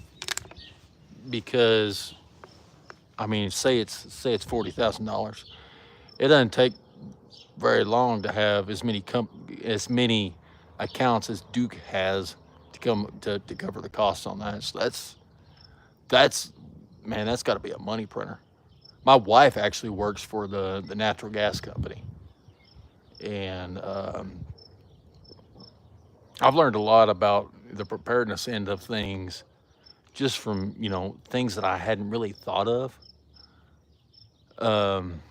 because I mean, say it's $40,000. It doesn't take very long to have as many accounts as Duke has to cover the costs on that. So that's man, that's got to be a money printer. My wife actually works for the natural gas company, and I've learned a lot about the preparedness end of things just from things that I hadn't really thought of. Um,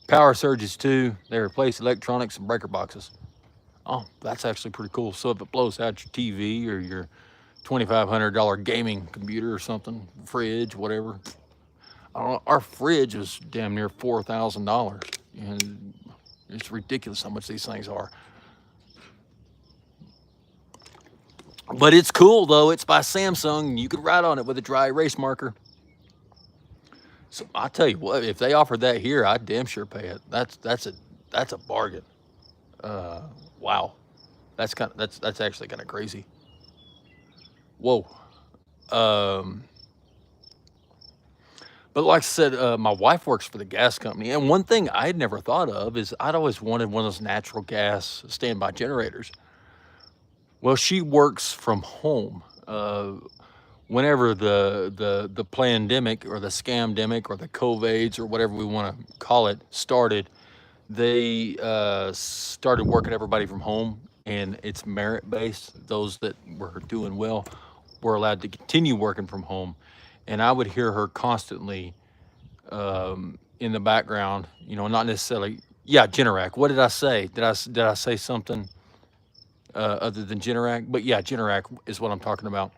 Power surges too. They replace electronics and breaker boxes. Oh, that's actually pretty cool. So if it blows out your TV or your $2,500 gaming computer or something, fridge, whatever. I don't know, our fridge was damn near $4,000. And it's ridiculous how much these things are. But it's cool though. It's by Samsung. And you could write on it with a dry erase marker. So I tell you what, if they offered that here, I'd damn sure pay it. That's a bargain. Uh, wow, that's actually kind of crazy. Whoa. Um, but like I said, my wife works for the gas company, and one thing I had never thought of is I'd always wanted one of those natural gas standby generators. Well, she works from home. Whenever the pandemic or the scamdemic or the COVIDs or whatever we want to call it started, they started working everybody from home, and it's merit based. Those that were doing well were allowed to continue working from home, and I would hear her constantly in the background. Not necessarily. Yeah, Generac. What did I say? Did I say something other than Generac? But yeah, Generac is what I'm talking about.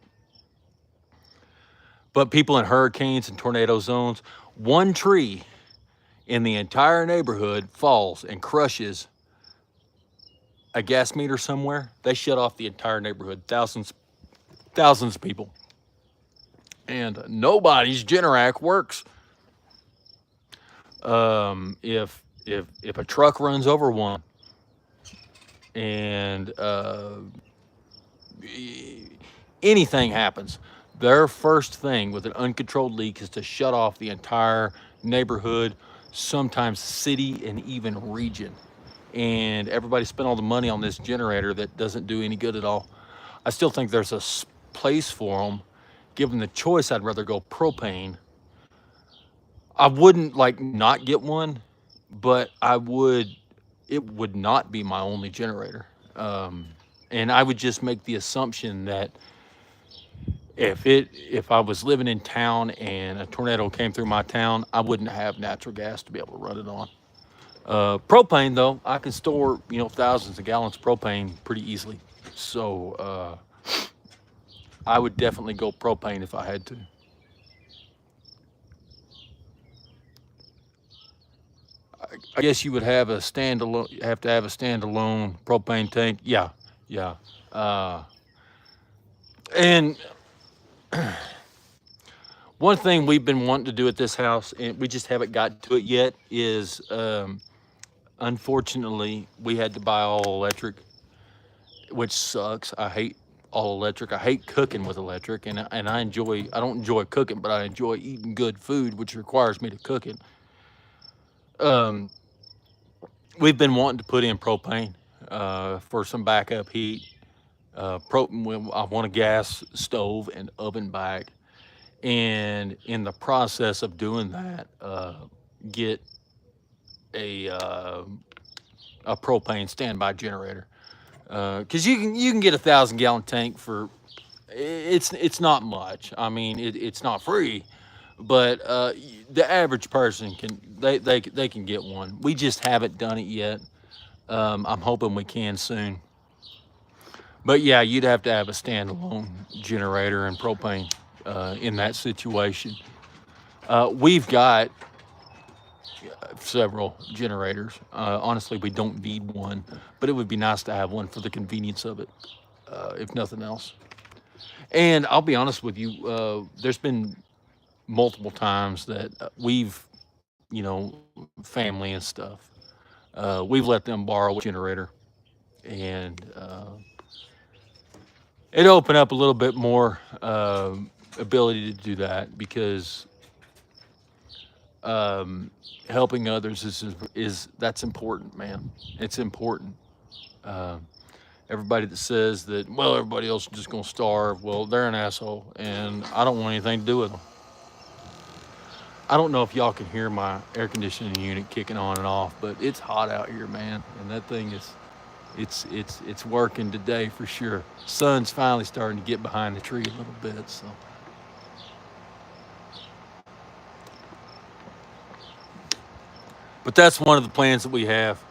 But people in hurricanes and tornado zones, one tree in the entire neighborhood falls and crushes a gas meter somewhere, they shut off the entire neighborhood, thousands of people. And nobody's Generac works. If a truck runs over one and anything happens, their first thing with an uncontrolled leak is to shut off the entire neighborhood, sometimes city and even region. And everybody spent all the money on this generator that doesn't do any good at all. I still think there's a place for them given the choice, I'd rather go propane. I wouldn't like not get one, but it would not be my only generator. And I would just make the assumption that if I was living in town and a tornado came through my town, I wouldn't have natural gas to be able to run it on. Propane though, I can store, thousands of gallons of propane pretty easily. So I would definitely go propane if I had to. I guess you would have a standalone. You have to have a standalone propane tank. Yeah, yeah. Uh, and one thing we've been wanting to do at this house, and we just haven't gotten to it yet, is unfortunately we had to buy all electric, which sucks. I hate all electric. I hate cooking with electric, and I don't enjoy cooking, but I enjoy eating good food, which requires me to cook it. Um, we've been wanting to put in propane for some backup heat. I want a gas stove and oven back, and in the process of doing that, get a uh, a propane standby generator. Because you can get 1,000 gallon tank for it's not much. I mean it's not free, but the average person they can get one. We just haven't done it yet. I'm hoping we can soon. But yeah, you'd have to have a standalone generator and propane in that situation. We've got several generators. Honestly, we don't need one, but it would be nice to have one for the convenience of it, if nothing else. And I'll be honest with you, there's been multiple times that family and stuff, we've let them borrow a generator, and it opened up a little bit more ability to do that because um, helping others is that's important, man. It's important. Uh, Everybody that says that, well, everybody else is just gonna starve, well, they're an asshole, and I don't want anything to do with them. I don't know if y'all can hear my air conditioning unit kicking on and off, but it's hot out here, man, and that thing is, it's working today for sure. Sun's finally starting to get behind the tree a little bit, so. But that's one of the plans that we have.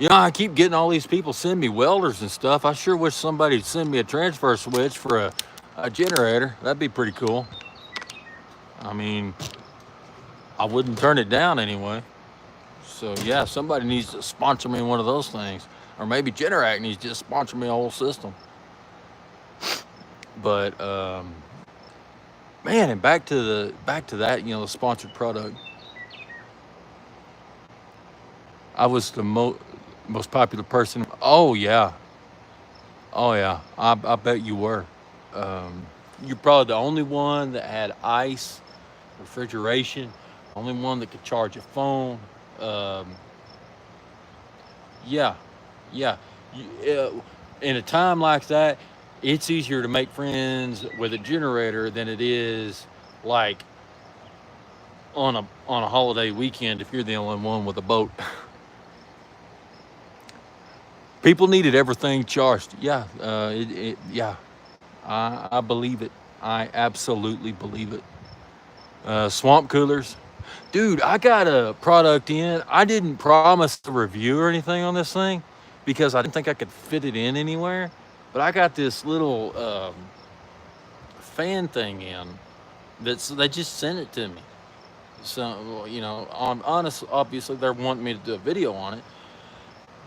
I keep getting all these people send me welders and stuff. I sure wish somebody'd send me a transfer switch for a generator. That'd be pretty cool. I mean, I wouldn't turn it down anyway. So yeah, somebody needs to sponsor me one of those things. Or maybe Generac needs to just sponsor me a whole system. But man, and back to that, the sponsored product. I was the most popular person. Oh yeah, oh yeah. I bet you were. You're probably the only one that had ice, refrigeration. Only one that could charge a phone. Um, yeah, yeah. In a time like that, it's easier to make friends with a generator than it is like on a holiday weekend if you're the only one with a boat. People needed everything charged. Yeah, yeah. I believe it. I absolutely believe it. Swamp coolers. Dude, I got a product in. I didn't promise a review or anything on this thing because I didn't think I could fit it in anywhere. But I got this little fan thing in they just sent it to me. So, on honest, obviously they're wanting me to do a video on it.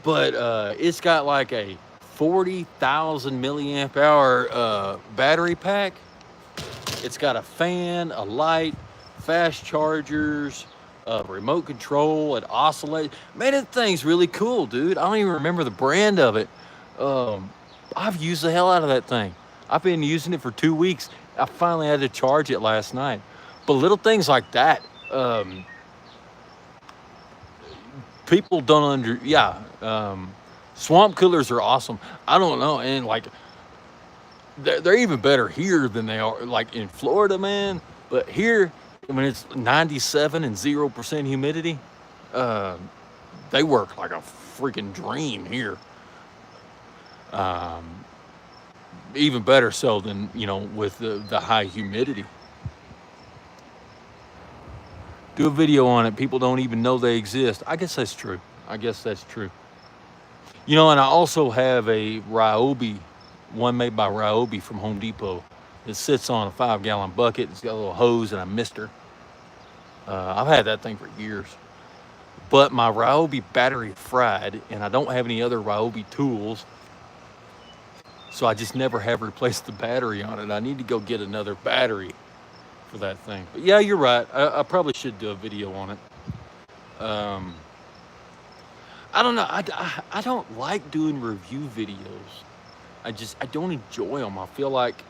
But it's got like a 40,000 milliamp hour battery pack. It's got a fan, a light, fast chargers, remote control. It oscillates. Man, that thing's really cool, dude. I don't even remember the brand of it. I've used the hell out of that thing. I've been using it for 2 weeks. I finally had to charge it last night. But little things like that, people don't swamp coolers are awesome. I don't know, and like they're even better here than they are like in Florida, man. But here, when it's 97 and 0% humidity, uh, they work like a freaking dream here. Um, Even better so than, with the high humidity. Do a video on it. People don't even know they exist. I guess that's true. I guess that's true. And I also have a Ryobi, one made by Ryobi from Home Depot. It sits on a 5-gallon bucket. It's got a little hose and a mister. I've had that thing for years. But my Ryobi battery fried, and I don't have any other Ryobi tools. So I just never have replaced the battery on it. I need to go get another battery for that thing. But yeah, you're right. I probably should do a video on it. I don't know. I don't like doing review videos. I don't enjoy them. I feel like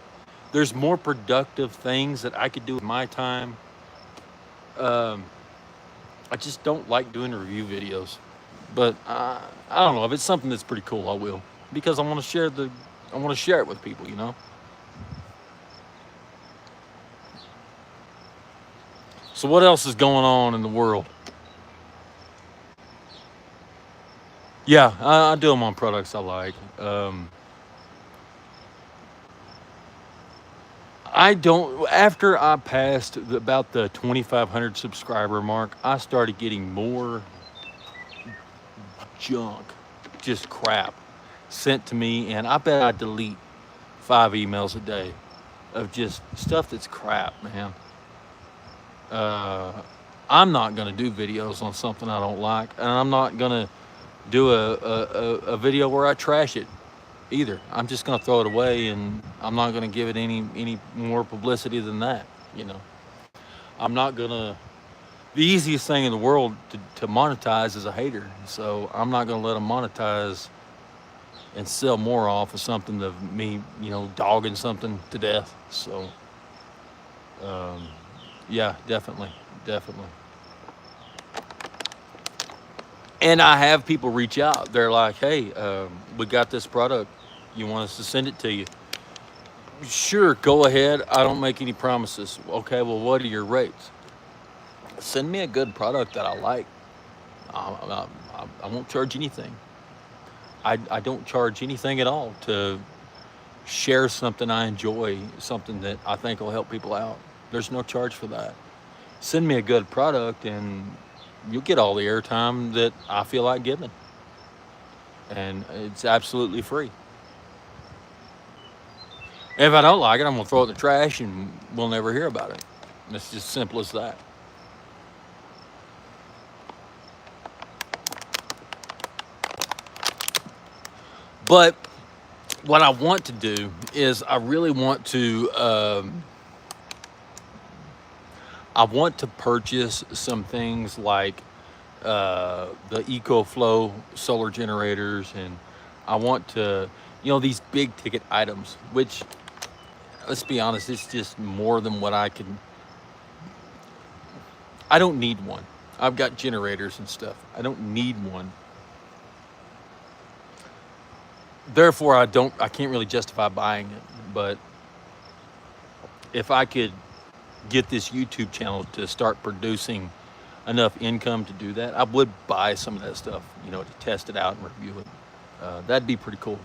there's more productive things that I could do with my time. I just don't like doing review videos. But I don't know. If it's something that's pretty cool, I will. Because I want to share it with people. So what else is going on in the world? Yeah, I do them on products I like. After I passed about the 2,500 subscriber mark, I started getting more junk, just crap, sent to me, and I bet I delete 5 emails a day of just stuff that's crap, man. I'm not gonna do videos on something I don't like, and I'm not gonna do a video where I trash it either. I'm just gonna throw it away, and I'm not gonna give it any more publicity than that. I'm not gonna. The easiest thing in the world to monetize is a hater, so I'm not gonna let them monetize and sell more off of something of me, dogging something to death. So, yeah, definitely. And I have people reach out. They're like, hey, we got this product. You want us to send it to you? Sure, go ahead. I don't make any promises. Okay, well, what are your rates? Send me a good product that I like. I won't charge anything. I don't charge anything at all to share something I enjoy, something that I think will help people out. There's no charge for that. Send me a good product and you'll get all the airtime that I feel like giving. And it's absolutely free. If I don't like it, I'm gonna throw it in the trash and we'll never hear about it. It's just simple as that. But what I want to do is I really want to purchase some things like the EcoFlow solar generators, and I want to, these big ticket items, which, let's be honest, it's just more than what I don't need one. I've got generators and stuff. I don't need one. Therefore, I can't really justify buying it. But if I could get this YouTube channel to start producing enough income to do that, I would buy some of that stuff, to test it out and review it. That'd be pretty cool.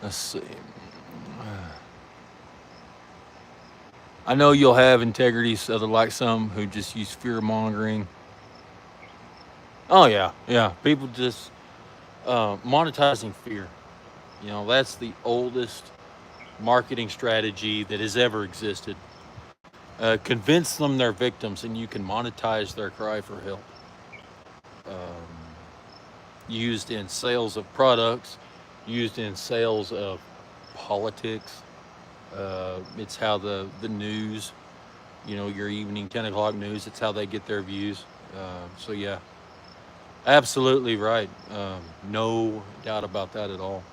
Let's see. I know you'll have integrity, so like some who just use fear mongering. Oh yeah. People just monetizing fear. That's the oldest marketing strategy that has ever existed. Convince them they're victims, and you can monetize their cry for help. Used in sales of products, used in sales of politics. It's how the news, your evening 10 o'clock news, it's how they get their views. So yeah, absolutely right. No doubt about that at all.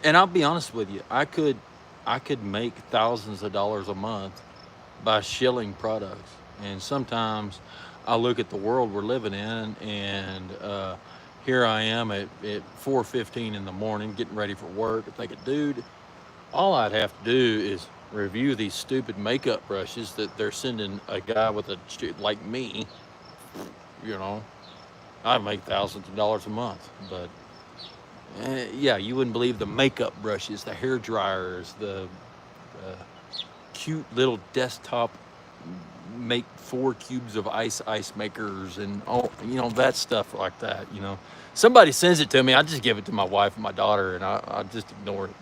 And I'll be honest with you, I could make thousands of dollars a month by shilling products. And sometimes I look at the world we're living in, and here I am at 4:15 in the morning, getting ready for work. I'm thinking, dude, all I'd have to do is review these stupid makeup brushes that they're sending a guy with a like me. You know, I make thousands of dollars a month, but yeah, you wouldn't believe the makeup brushes, the hair dryers, the cute little desktop make 4 cubes of ice makers and all, you know, that stuff like that. You know, somebody sends it to me, I just give it to my wife and my daughter, and I just ignore it.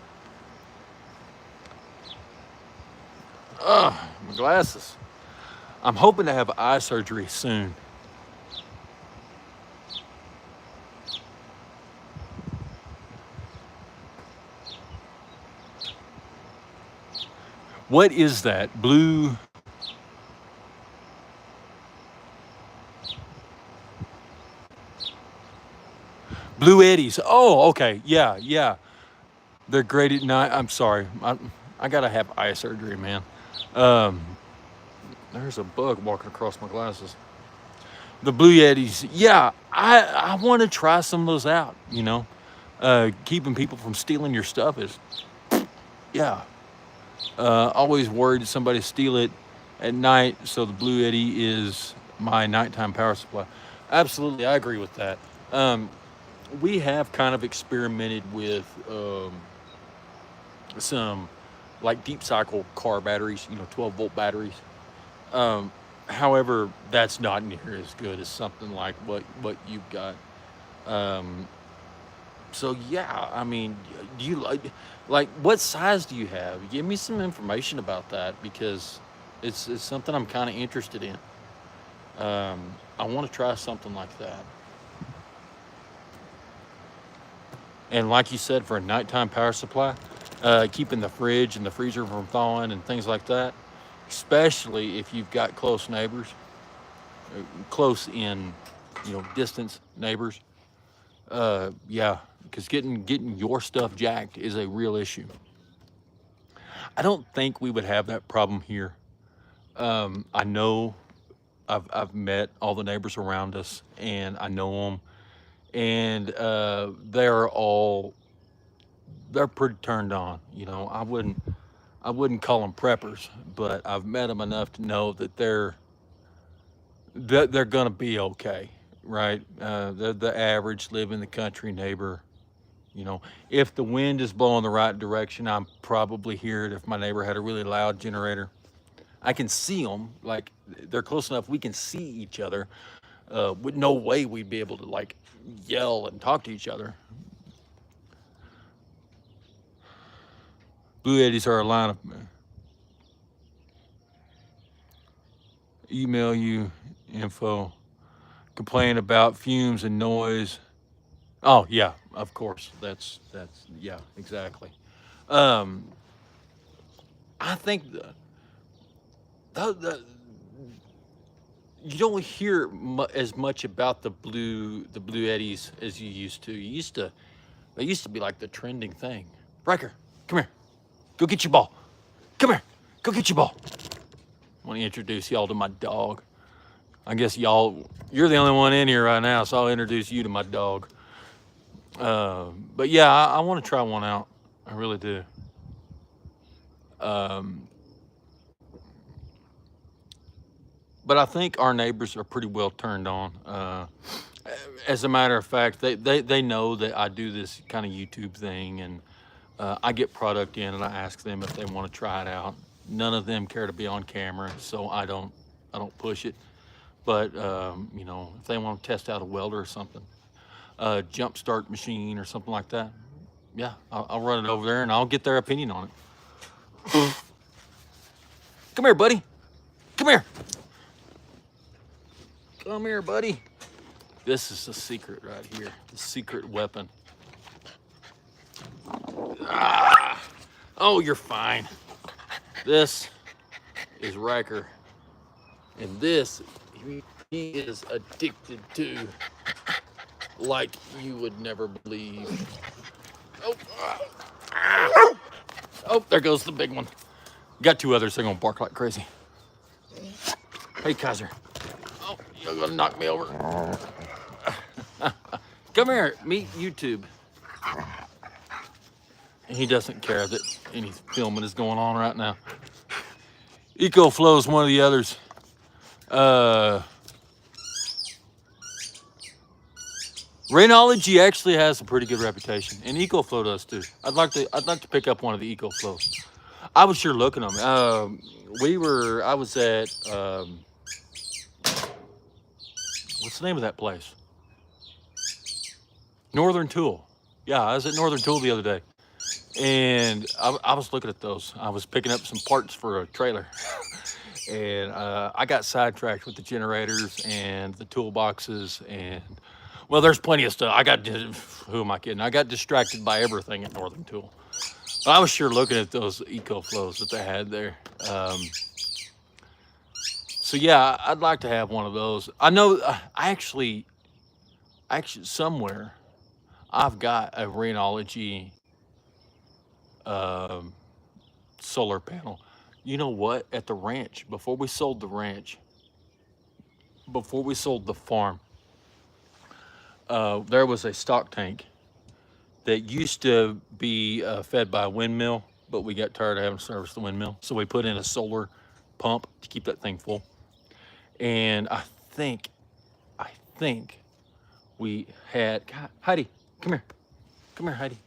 My glasses. I'm hoping to have eye surgery soon. What is that? Blue Eddies. Oh, okay. Yeah, yeah. They're great at night. I'm sorry. I gotta have eye surgery, man. Um, there's a bug walking across my glasses. The Blue Yetis. Yeah, I want to try some of those out. You know, keeping people from stealing your stuff is, yeah. Always worried that somebody steal it at night. So the Blue Yeti is my nighttime power supply. Absolutely, I agree with that. We have kind of experimented with some like deep cycle car batteries, you know, 12-volt batteries. However, that's not near as good as something like what you've got. Um, so yeah, I mean, do you like what size do you have? Give me some information about that because it's something I'm kind of interested in. I want to try something like that. And like you said, for a nighttime power supply, keeping the fridge and the freezer from thawing and things like that, especially if you've got close neighbors, close in, you know, distance neighbors. Yeah, because getting your stuff jacked is a real issue. I don't think we would have that problem here. I know I've met all the neighbors around us, and I know them, and they're pretty turned on. You know, I wouldn't call them preppers, but I've met them enough to know that they're gonna be okay, right? They're the average live in the country neighbor. You know, if the wind is blowing the right direction, I'm probably hear it. If my neighbor had a really loud generator, I can see them. Like they're close enough, we can see each other. With no way we'd be able to like yell and talk to each other. Blue Eddies are a line of email you info, complain about fumes and noise. Oh yeah, of course. That's yeah, exactly. Um, I think the you don't hear as much about the blue eddies as you used to. They used to be like the trending thing. Riker, come here, go get your ball. Come here, go get your ball. I want to introduce y'all to my dog. I guess you're the only one in here right now, so I'll introduce you to my dog. But yeah, I want to try one out. I really do. Um, but I think our neighbors are pretty well turned on. As a matter of fact, they know that I do this kind of YouTube thing, and I get product in, and I ask them if they want to try it out. None of them care to be on camera, so I don't push it. But you know, if they want to test out a welder or something, a jump start machine or something like that, yeah, I'll run it over there and I'll get their opinion on it. Come here, buddy. Come here. Come here, buddy. This is the secret right here. The secret weapon. Ah. Oh, you're fine. This is Riker. And this, he is addicted to like you would never believe. Oh, oh, there goes the big one. Got 2 others, they're gonna bark like crazy. Hey, Kaiser. Oh, you're gonna knock me over. Come here, meet YouTube. And he doesn't care that any filming is going on right now. EcoFlow is one of the others. Rainology actually has a pretty good reputation, and EcoFlow does too. I'd like to pick up one of the EcoFlows. I was sure looking at them. I was at what's the name of that place? Northern Tool. Yeah, I was at Northern Tool the other day, and I was looking at those. I was picking up some parts for a trailer, and I got sidetracked with the generators and the toolboxes, and well, there's plenty of stuff. Who am I kidding? I got distracted by everything at Northern Tool. But I was sure looking at those EcoFlows that they had there. So yeah, I'd like to have one of those. I know actually somewhere I've got a Rainology solar panel. You know what? At the ranch, before we sold the ranch, before we sold the farm, there was a stock tank that used to be fed by a windmill, but we got tired of having to service the windmill. So we put in a solar pump to keep that thing full. And I think we had, God, Heidi, come here, Heidi.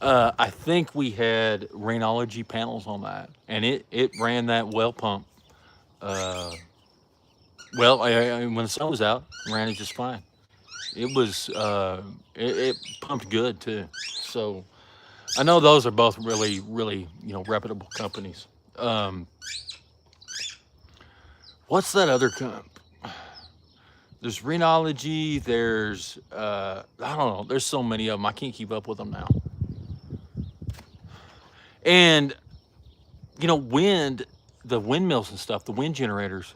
I think we had Rainology panels on that, and it ran that well pump. Well, when the sun was out, it ran it just fine. It was it pumped good too. So I know those are both really reputable companies. What's that other there's Rainology, there's I don't know, there's so many of them, I can't keep up with them now. And the windmills and stuff, the wind generators,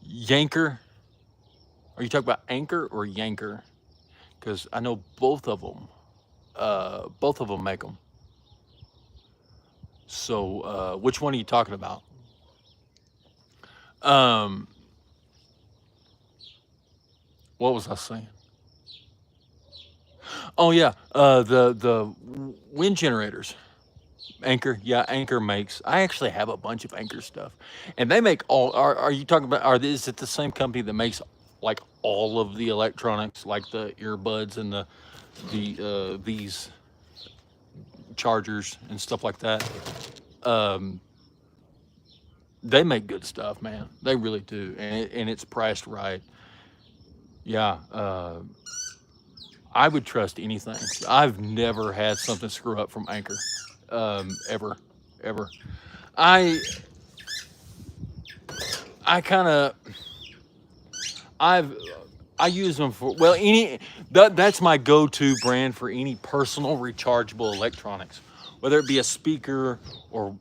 Yanker. Are you talking about Anchor or Yanker? Because I know both of them make them. So which one are you talking about? What was I saying? Oh yeah, the wind generators. Anchor, yeah, Anchor makes. I actually have a bunch of Anchor stuff, and they make all. Are you talking about? Is it the same company that makes like all of the electronics, like the earbuds and these chargers and stuff like that? They make good stuff, man. They really do, and it's priced right. Yeah, I would trust anything. I've never had something screw up from Anchor, ever. I kind of I use them for that's my go-to brand for any personal rechargeable electronics, whether it be a speaker or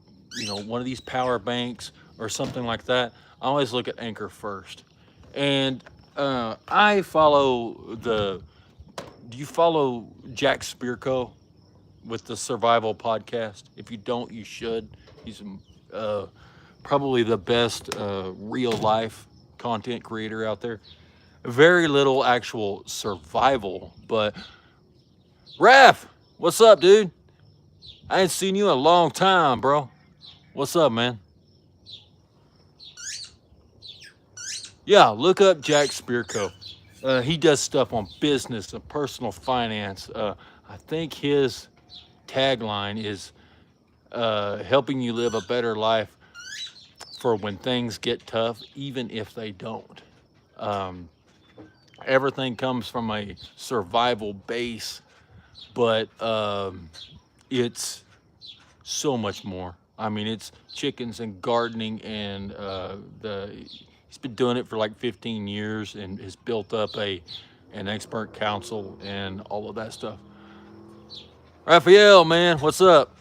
one of these power banks or something like that. I always look at Anchor first, and I follow do you follow Jack Spirko with the Survival Podcast? If you don't, you should. He's probably the best real life content creator out there. Very little actual survival, but Raph, what's up, dude? I ain't seen you in a long time, bro. What's up, man? Yeah, look up Jack Spirko. He does stuff on business and personal finance. I think his tagline is helping you live a better life for when things get tough, even if they don't. Everything comes from a survival base, but it's so much more. I mean, it's chickens and gardening, and he's been doing it for like 15 years and has built up an expert council and all of that stuff. Raphael, man, what's up?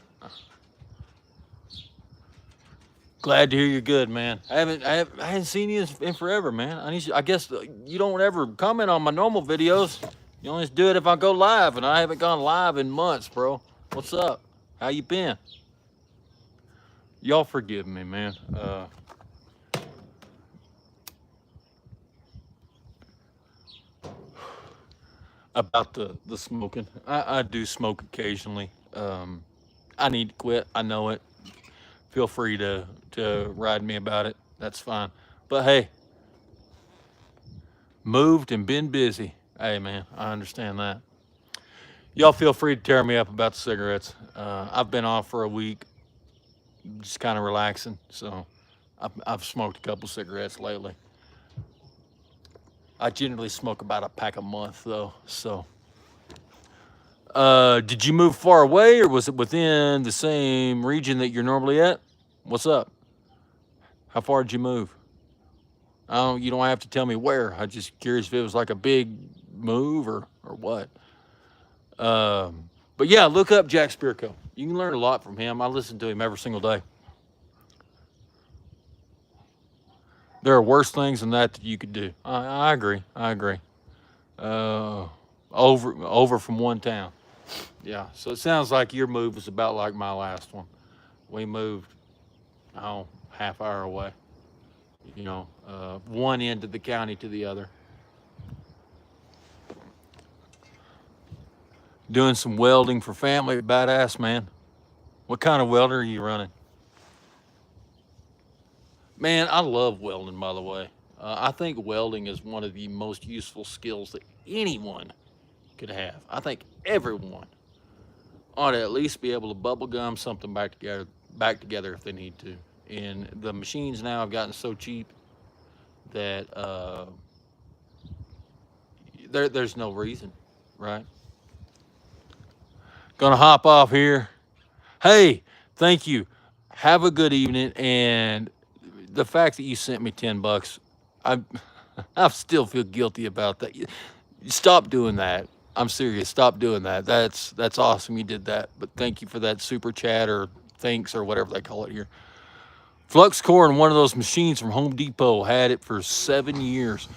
Glad to hear you're good, man. I haven't seen you in forever, man. I guess you don't ever comment on my normal videos. You only do it if I go live, and I haven't gone live in months, bro. What's up? How you been? Y'all forgive me, man. about the smoking. I do smoke occasionally. I need to quit. I know it. Feel free to ride me about it. That's fine. But hey, moved and been busy. Hey man, I understand that. Y'all feel free to tear me up about the cigarettes. I've been off for a week, just kind of relaxing. So I've smoked a couple cigarettes lately. I generally smoke about a pack a month though. So, did you move far away or was it within the same region that you're normally at? What's up? How far did you move? I don't, you don't have to tell me where. I'm just curious if it was like a big move or what. But yeah, look up Jack Spirko. You can learn a lot from him. I listen to him every single day. There are worse things than that you could do. I agree. I agree. Uh, over from one town. Yeah. So it sounds like your move was about like my last one. We moved, oh, half hour away. One end of the county to the other. Doing some welding for family. Badass, man. What kind of welder are you running? Man, I love welding, by the way. I think welding is one of the most useful skills that anyone could have. I think everyone ought to at least be able to bubble gum something back together if they need to. And the machines now have gotten so cheap that there's no reason, right? Gonna hop off here. Hey, thank you. Have a good evening. And the fact that you sent me $10, I I still feel guilty about that. Stop doing that. I'm serious. Stop doing that. That's awesome. You did that. But thank you for that super chat or thanks or whatever they call it here. Flux core in one of those machines from Home Depot had it for 7 years.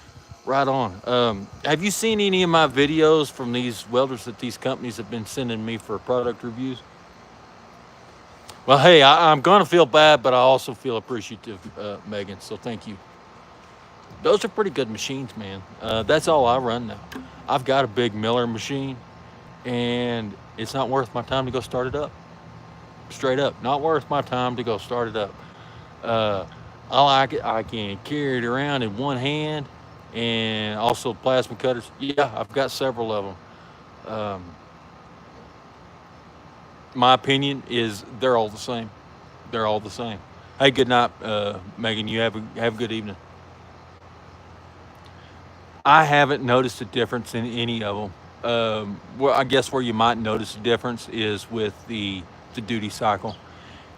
Right on. Have you seen any of my videos from these welders that these companies have been sending me for product reviews? Well, hey, I'm gonna feel bad, but I also feel appreciative, Megan. So thank you. Those are pretty good machines, man. That's all I run now. I've got a big Miller machine, and it's not worth my time to go start it up. Straight up, not worth my time to go start it up. Uh, I like it. I can carry it around in one hand, and also plasma cutters. Yeah, I've got several of them. Um, my opinion is they're all the same. They're all the same. Hey, good night, Megan. You have a good evening. I haven't noticed a difference in any of them. Well, I guess where you might notice a difference is with the duty cycle.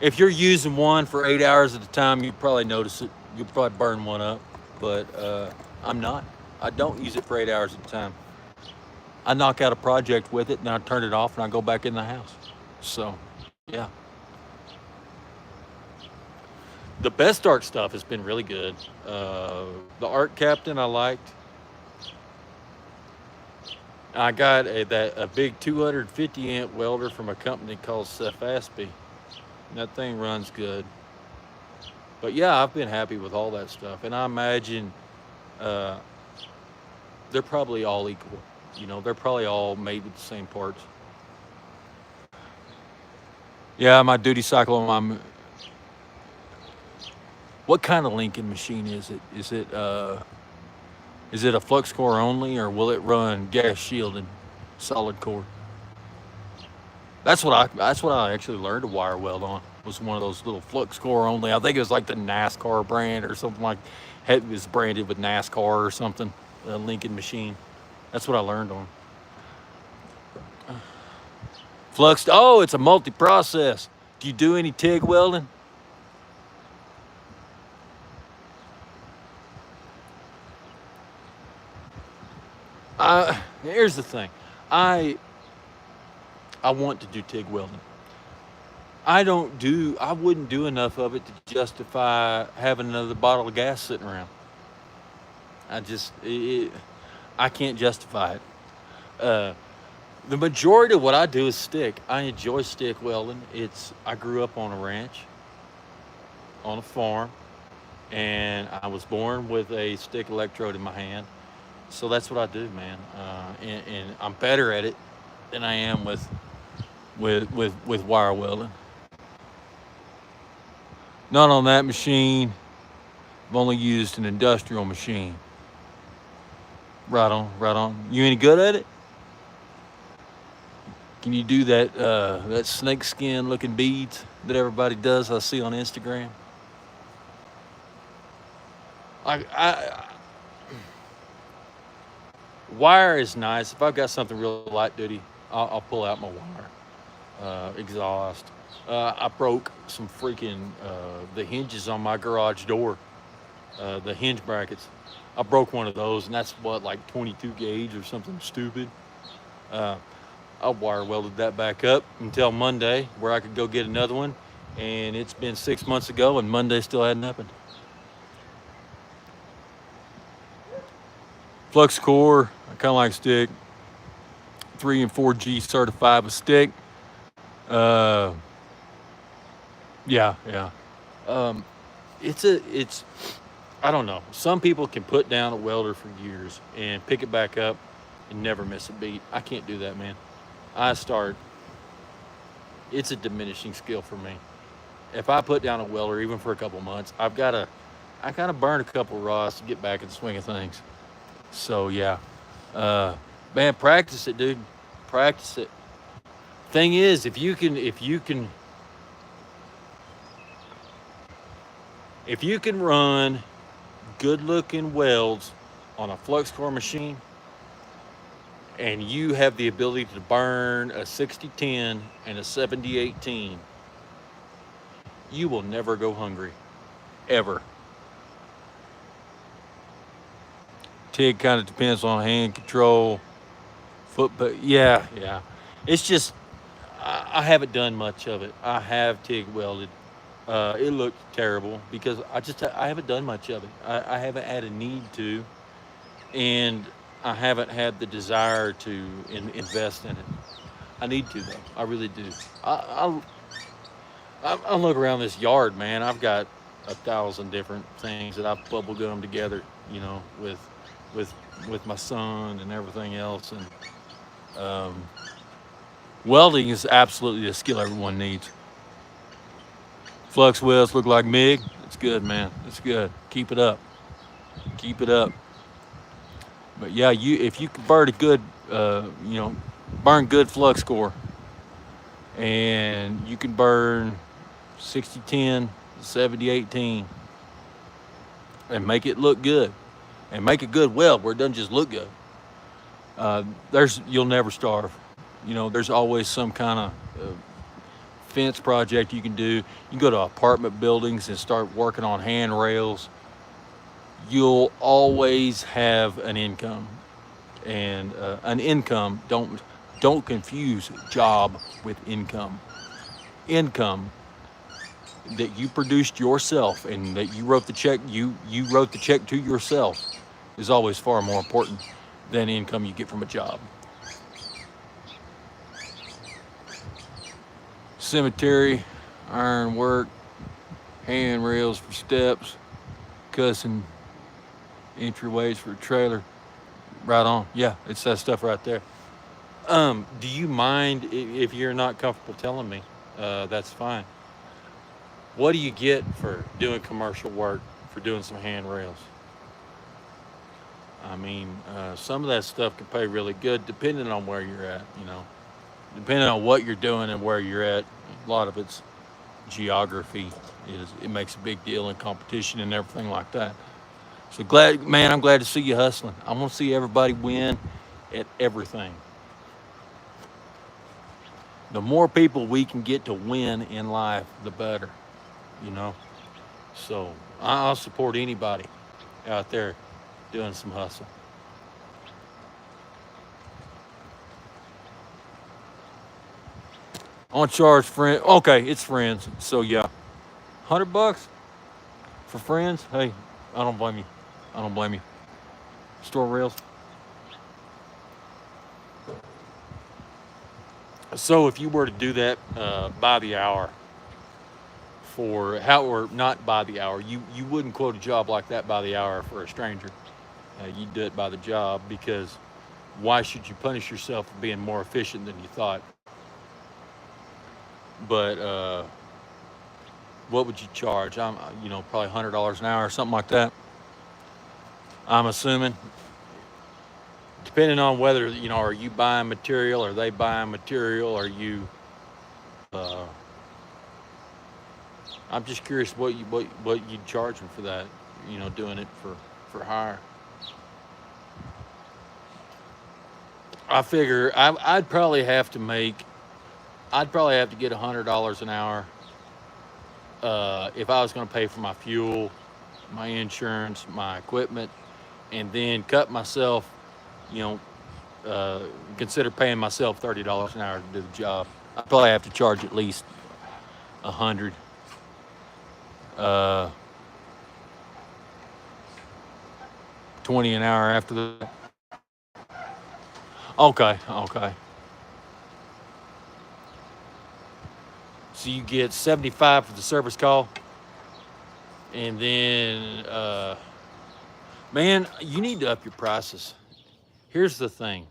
If you're using one for 8 hours at a time, you probably notice it. You'll probably burn one up. But I'm not. I don't use it for 8 hours at a time. I knock out a project with it, and I turn it off, and I go back in the house. So, yeah. The best art stuff has been really good. The art captain I liked. I got a big 250 amp welder from a company called Cefaspi. That thing runs good. But yeah, I've been happy with all that stuff, and I imagine uh, they're probably all equal. They're probably all made with the same parts. Yeah, my duty cycle on my. What kind of Lincoln machine is it? Is it a flux core only, or will it run gas shielded, solid core? That's what I actually learned to wire weld on. Was one of those little flux core only. I think it was like the NASCAR brand or something like. It was branded with NASCAR or something. A Lincoln machine. That's what I learned on. Flux. Oh, it's a multi-process. Do you do any TIG welding? Here's the thing. I I want to do TIG welding. I wouldn't do enough of it to justify having another bottle of gas sitting around. I can't justify it. Uh, the majority of what I do is stick. I enjoy stick welding. I grew up on a ranch, on a farm, and I was born with a stick electrode in my hand. So that's what I do, man. And I'm better at it than I am with wire welding. Not on that machine. I've only used an industrial machine. Right on, right on. You any good at it? Can you do that snake skin looking beads that everybody does? I see on Instagram. I wire is nice. If I've got something real light duty, I'll pull out my wire. Exhaust. I broke some freaking the hinges on my garage door, the hinge brackets. I broke one of those, and that's what, like 22 gauge or something stupid. I wire welded that back up until Monday, where I could go get another one. And it's been 6 months ago, and Monday still hadn't happened. Flux core, I kind of like stick. 3 and 4G certified with stick. Yeah. It's I don't know. Some people can put down a welder for years and pick it back up and never miss a beat. I can't do that, man. It's a diminishing skill for me. If I put down a welder, even for a couple months, I gotta burn a couple rods to get back in the swing of things. So yeah, man, practice it, dude. Practice it. Thing is, if you can run good-looking welds on a flux core machine, and you have the ability to burn a 6010 and a 7018, you will never go hungry, ever. TIG kind of depends on hand control, foot, but yeah. It's just, I haven't done much of it. I have TIG welded. It looked terrible because I haven't done much of it. I haven't had a need to, and I haven't had the desire to invest in it. I need to, though. I really do. I look around this yard, man. I've got 1,000 different things that I've bubble gummed together, with my son and everything else. And welding is absolutely a skill everyone needs. Flux welds look like MIG. It's good, man. It's good. Keep it up. Keep it up. But yeah, if you convert a good, burn good flux core, and you can burn 6010, 7018, and make it look good, and make a good weld where it doesn't just look good. You'll never starve. There's always some kind of fence project you can do. You can go to apartment buildings and start working on handrails. You'll always have an income, and an income. Don't confuse job with income. Income that you produced yourself and that you wrote the check. You wrote the check to yourself is always far more important than income you get from a job. Cemetery, iron work, handrails for steps, cussing entryways for a trailer. Right on. Yeah, it's that stuff right there. Do you mind if you're not comfortable telling me? That's fine. What do you get for doing commercial work, for doing some handrails? I mean, some of that stuff can pay really good depending on where you're at, Depending on what you're doing and where you're at. A lot of it's geography. It makes a big deal in competition and everything like that. So I'm glad to see you hustling. I want to see everybody win at everything. The more people we can get to win in life, the better, So I'll support anybody out there doing some hustle. On charge friend. Okay, it's friends. So yeah, $100 for friends. Hey, I don't blame you. Store rails. So if you were to do that by the hour, or not by the hour, you wouldn't quote a job like that by the hour for a stranger. You do it by the job, because why should you punish yourself for being more efficient than you thought? But what would you charge? Probably $100 an hour or something like that. I'm assuming, depending on whether are you buying material, are they buying material, are you? Uh, I'm just curious what you charge them for that. Doing it for hire. I figure I'd probably have to make. I'd probably have to get $100 an hour if I was going to pay for my fuel, my insurance, my equipment, and then cut myself. You know, consider paying myself $30 an hour to do the job. I'd probably have to charge at least 100. Uh, 20 an hour after that. Okay. So you get 75 for the service call, and then, man, you need to up your prices. Here's the thing: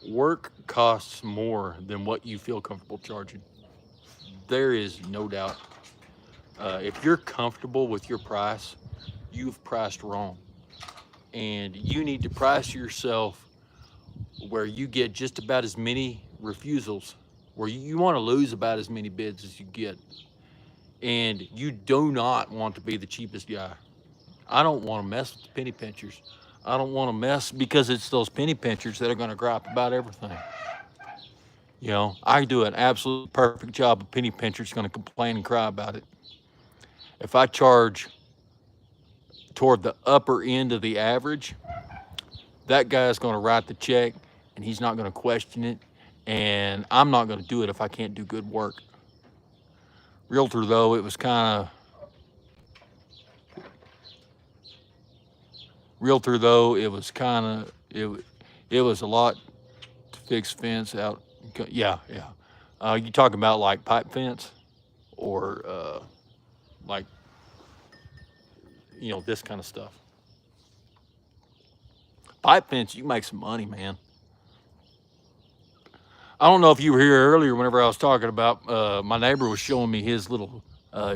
work costs more than what you feel comfortable charging. There is no doubt. If you're comfortable with your price, you've priced wrong, and you need to price yourself where you get just about as many refusals, where you want to lose about as many bids as you get. And you do not want to be the cheapest guy. I don't want to mess with the penny pinchers. I don't want to mess, because it's those penny pinchers that are going to gripe about everything. I do an absolute perfect job. A penny pincher's going to complain and cry about it. If I charge toward the upper end of the average, that guy's going to write the check and he's not going to question it. And I'm not going to do it if I can't do good work. Realtor, though, it was kind of it was a lot to fix fence out. Yeah. You talking about like pipe fence, or like this kind of stuff? Pipe fence, you make some money, man. I don't know if you were here earlier whenever I was talking about my neighbor was showing me his little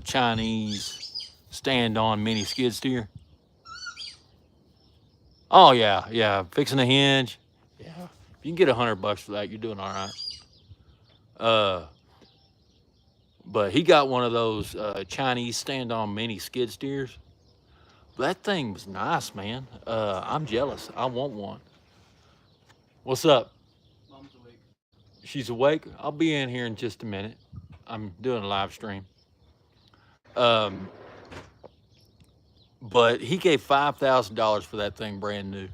Chinese stand-on mini skid steer. Oh yeah, fixing a hinge. Yeah, if you can get $100 for that, you're doing all right. But he got one of those Chinese stand-on mini skid steers. That thing was nice, man. I'm jealous. I want one. What's up? Mom's awake. She's awake? I'll be in here in just a minute. I'm doing a live stream. Um, but he gave $5,000 for that thing brand new.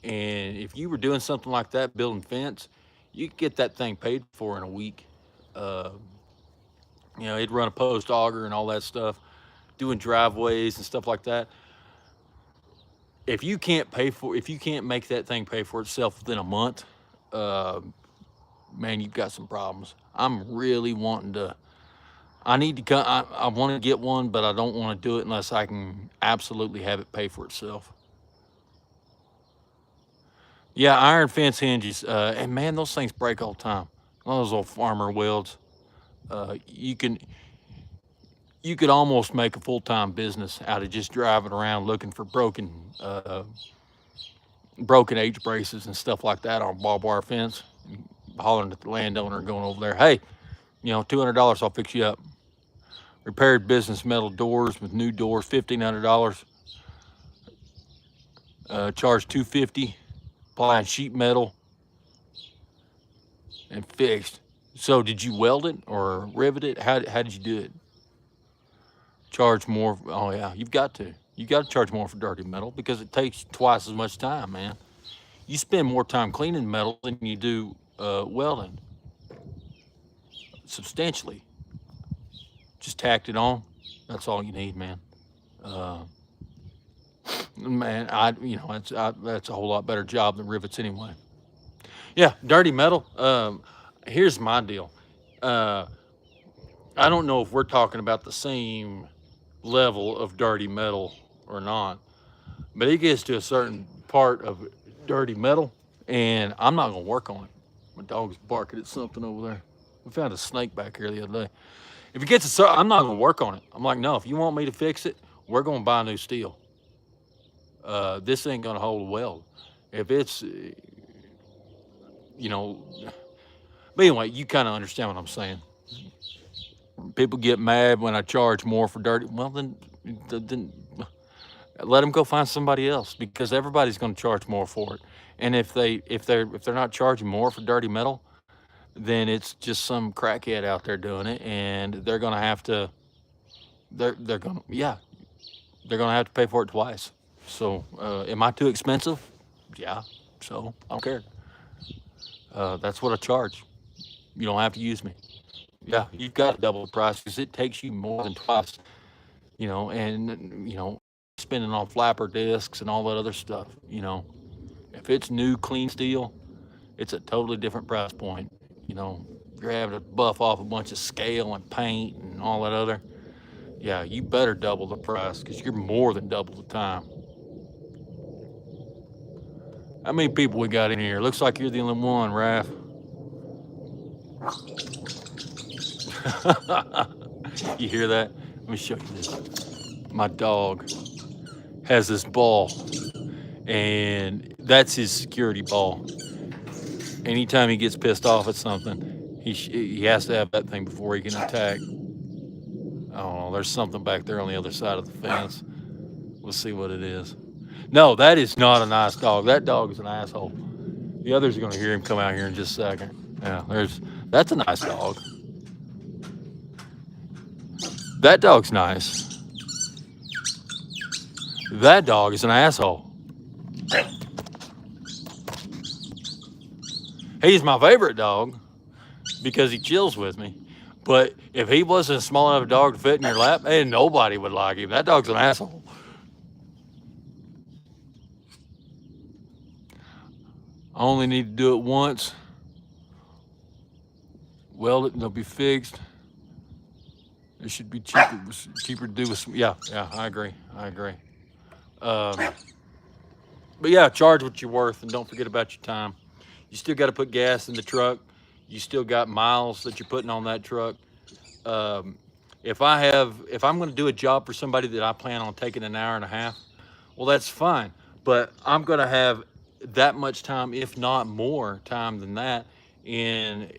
And if you were doing something like that, building fence, you could get that thing paid for in a week. Uh, it'd run a post auger and all that stuff, doing driveways and stuff like that. If you can't make that thing pay for itself within a month, man, you've got some problems. I'm really wanting to. I need to come. I want to get one, but I don't want to do it unless I can absolutely have it pay for itself. Yeah, iron fence hinges, and man, those things break all the time. Those old farmer welds. You could almost make a full-time business out of just driving around looking for broken H braces and stuff like that on barbed wire fence, hollering at the landowner and going over there, hey, $200, I'll fix you up. Repaired business metal doors with new doors, $1,500. Charge $250. Applying sheet metal and fixed. So did you weld it or rivet it? How did you do it? Charge more? Oh yeah, you've got to. You got to charge more for dirty metal because it takes twice as much time, man. You spend more time cleaning metal than you do welding. Substantially. Just tacked it on. That's all you need, man. Man, that's a whole lot better job than rivets anyway. Yeah, dirty metal. Here's my deal. I don't know if we're talking about the same level of dirty metal or not, But it gets to a certain part of dirty metal, and I'm not gonna work on it. My dog's barking at something over there. We found a snake back here the other day. If it gets a certain, I'm not gonna work on it. I'm like, no, if you want me to fix it, we're gonna buy new steel. This ain't gonna hold a weld. If it's, you know, but anyway, you kind of understand what I'm saying. People get mad when I charge more for dirty. Well, then let them go find somebody else because everybody's going to charge more for it. And if they're not charging more for dirty metal, then it's just some crackhead out there doing it, and they're going to have to. They're going to yeah, they're going to have to pay for it twice. So, am I too expensive? Yeah. So I don't care. That's what I charge. You don't have to use me. Yeah, you've got to double the price because it takes you more than twice. And spending on flapper discs and all that other stuff. If it's new clean steel, it's a totally different price point. You're having to buff off a bunch of scale and paint and all that other. Yeah, you better double the price because you're more than double the time. How many people we got in here? Looks like you're the only one, Raph. You hear that? Let me show you this. My dog has this ball, and that's his security ball. Anytime he gets pissed off at something, he has to have that thing before he can attack. I don't know. There's something back there on the other side of the fence. We'll see what it is. No, that is not a nice dog. That dog is an asshole. The others are going to hear him come out here in just a second. Yeah, that's a nice dog. That dog's nice. That dog is an asshole. He's my favorite dog because he chills with me. But if he wasn't a small enough dog to fit in your lap, nobody would like him. That dog's an asshole. I only need to do it once. Weld it and they'll be fixed. It should be cheaper to do with some. Yeah, I agree. But yeah, charge what you're worth and don't forget about your time. You still got to put gas in the truck. You still got miles that you're putting on that truck. If I'm going to do a job for somebody that I plan on taking an hour and a half, well, that's fine. But I'm going to have that much time, if not more time than that, in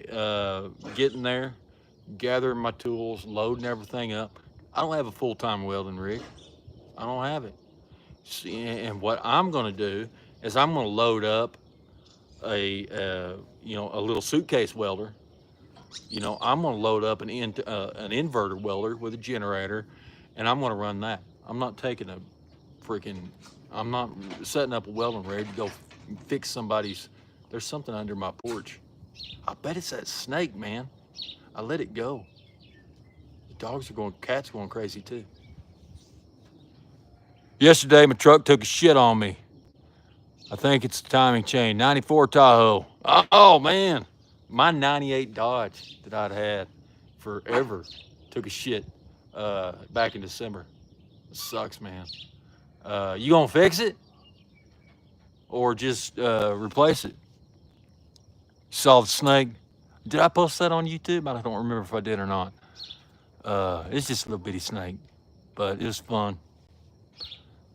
getting there, gathering my tools, loading everything up. I don't have a full-time welding rig. I don't have it. See, and what I'm going to do is I'm going to load up a little suitcase welder. I'm going to load up an inverter welder with a generator, and I'm going to run that. I'm not taking I'm not setting up a welding rig to go fix somebody's. There's something under my porch. I bet it's that snake, man. I let it go. The cat's going crazy too. Yesterday, my truck took a shit on me. I think it's the timing chain. 94 Tahoe. Oh, man. My 98 Dodge that I'd had forever took a shit back in December. It sucks, man. You gonna fix it? Or just replace it? Saw the snake. Did I post that on YouTube? I don't remember if I did or not. It's just a little bitty snake, but it was fun.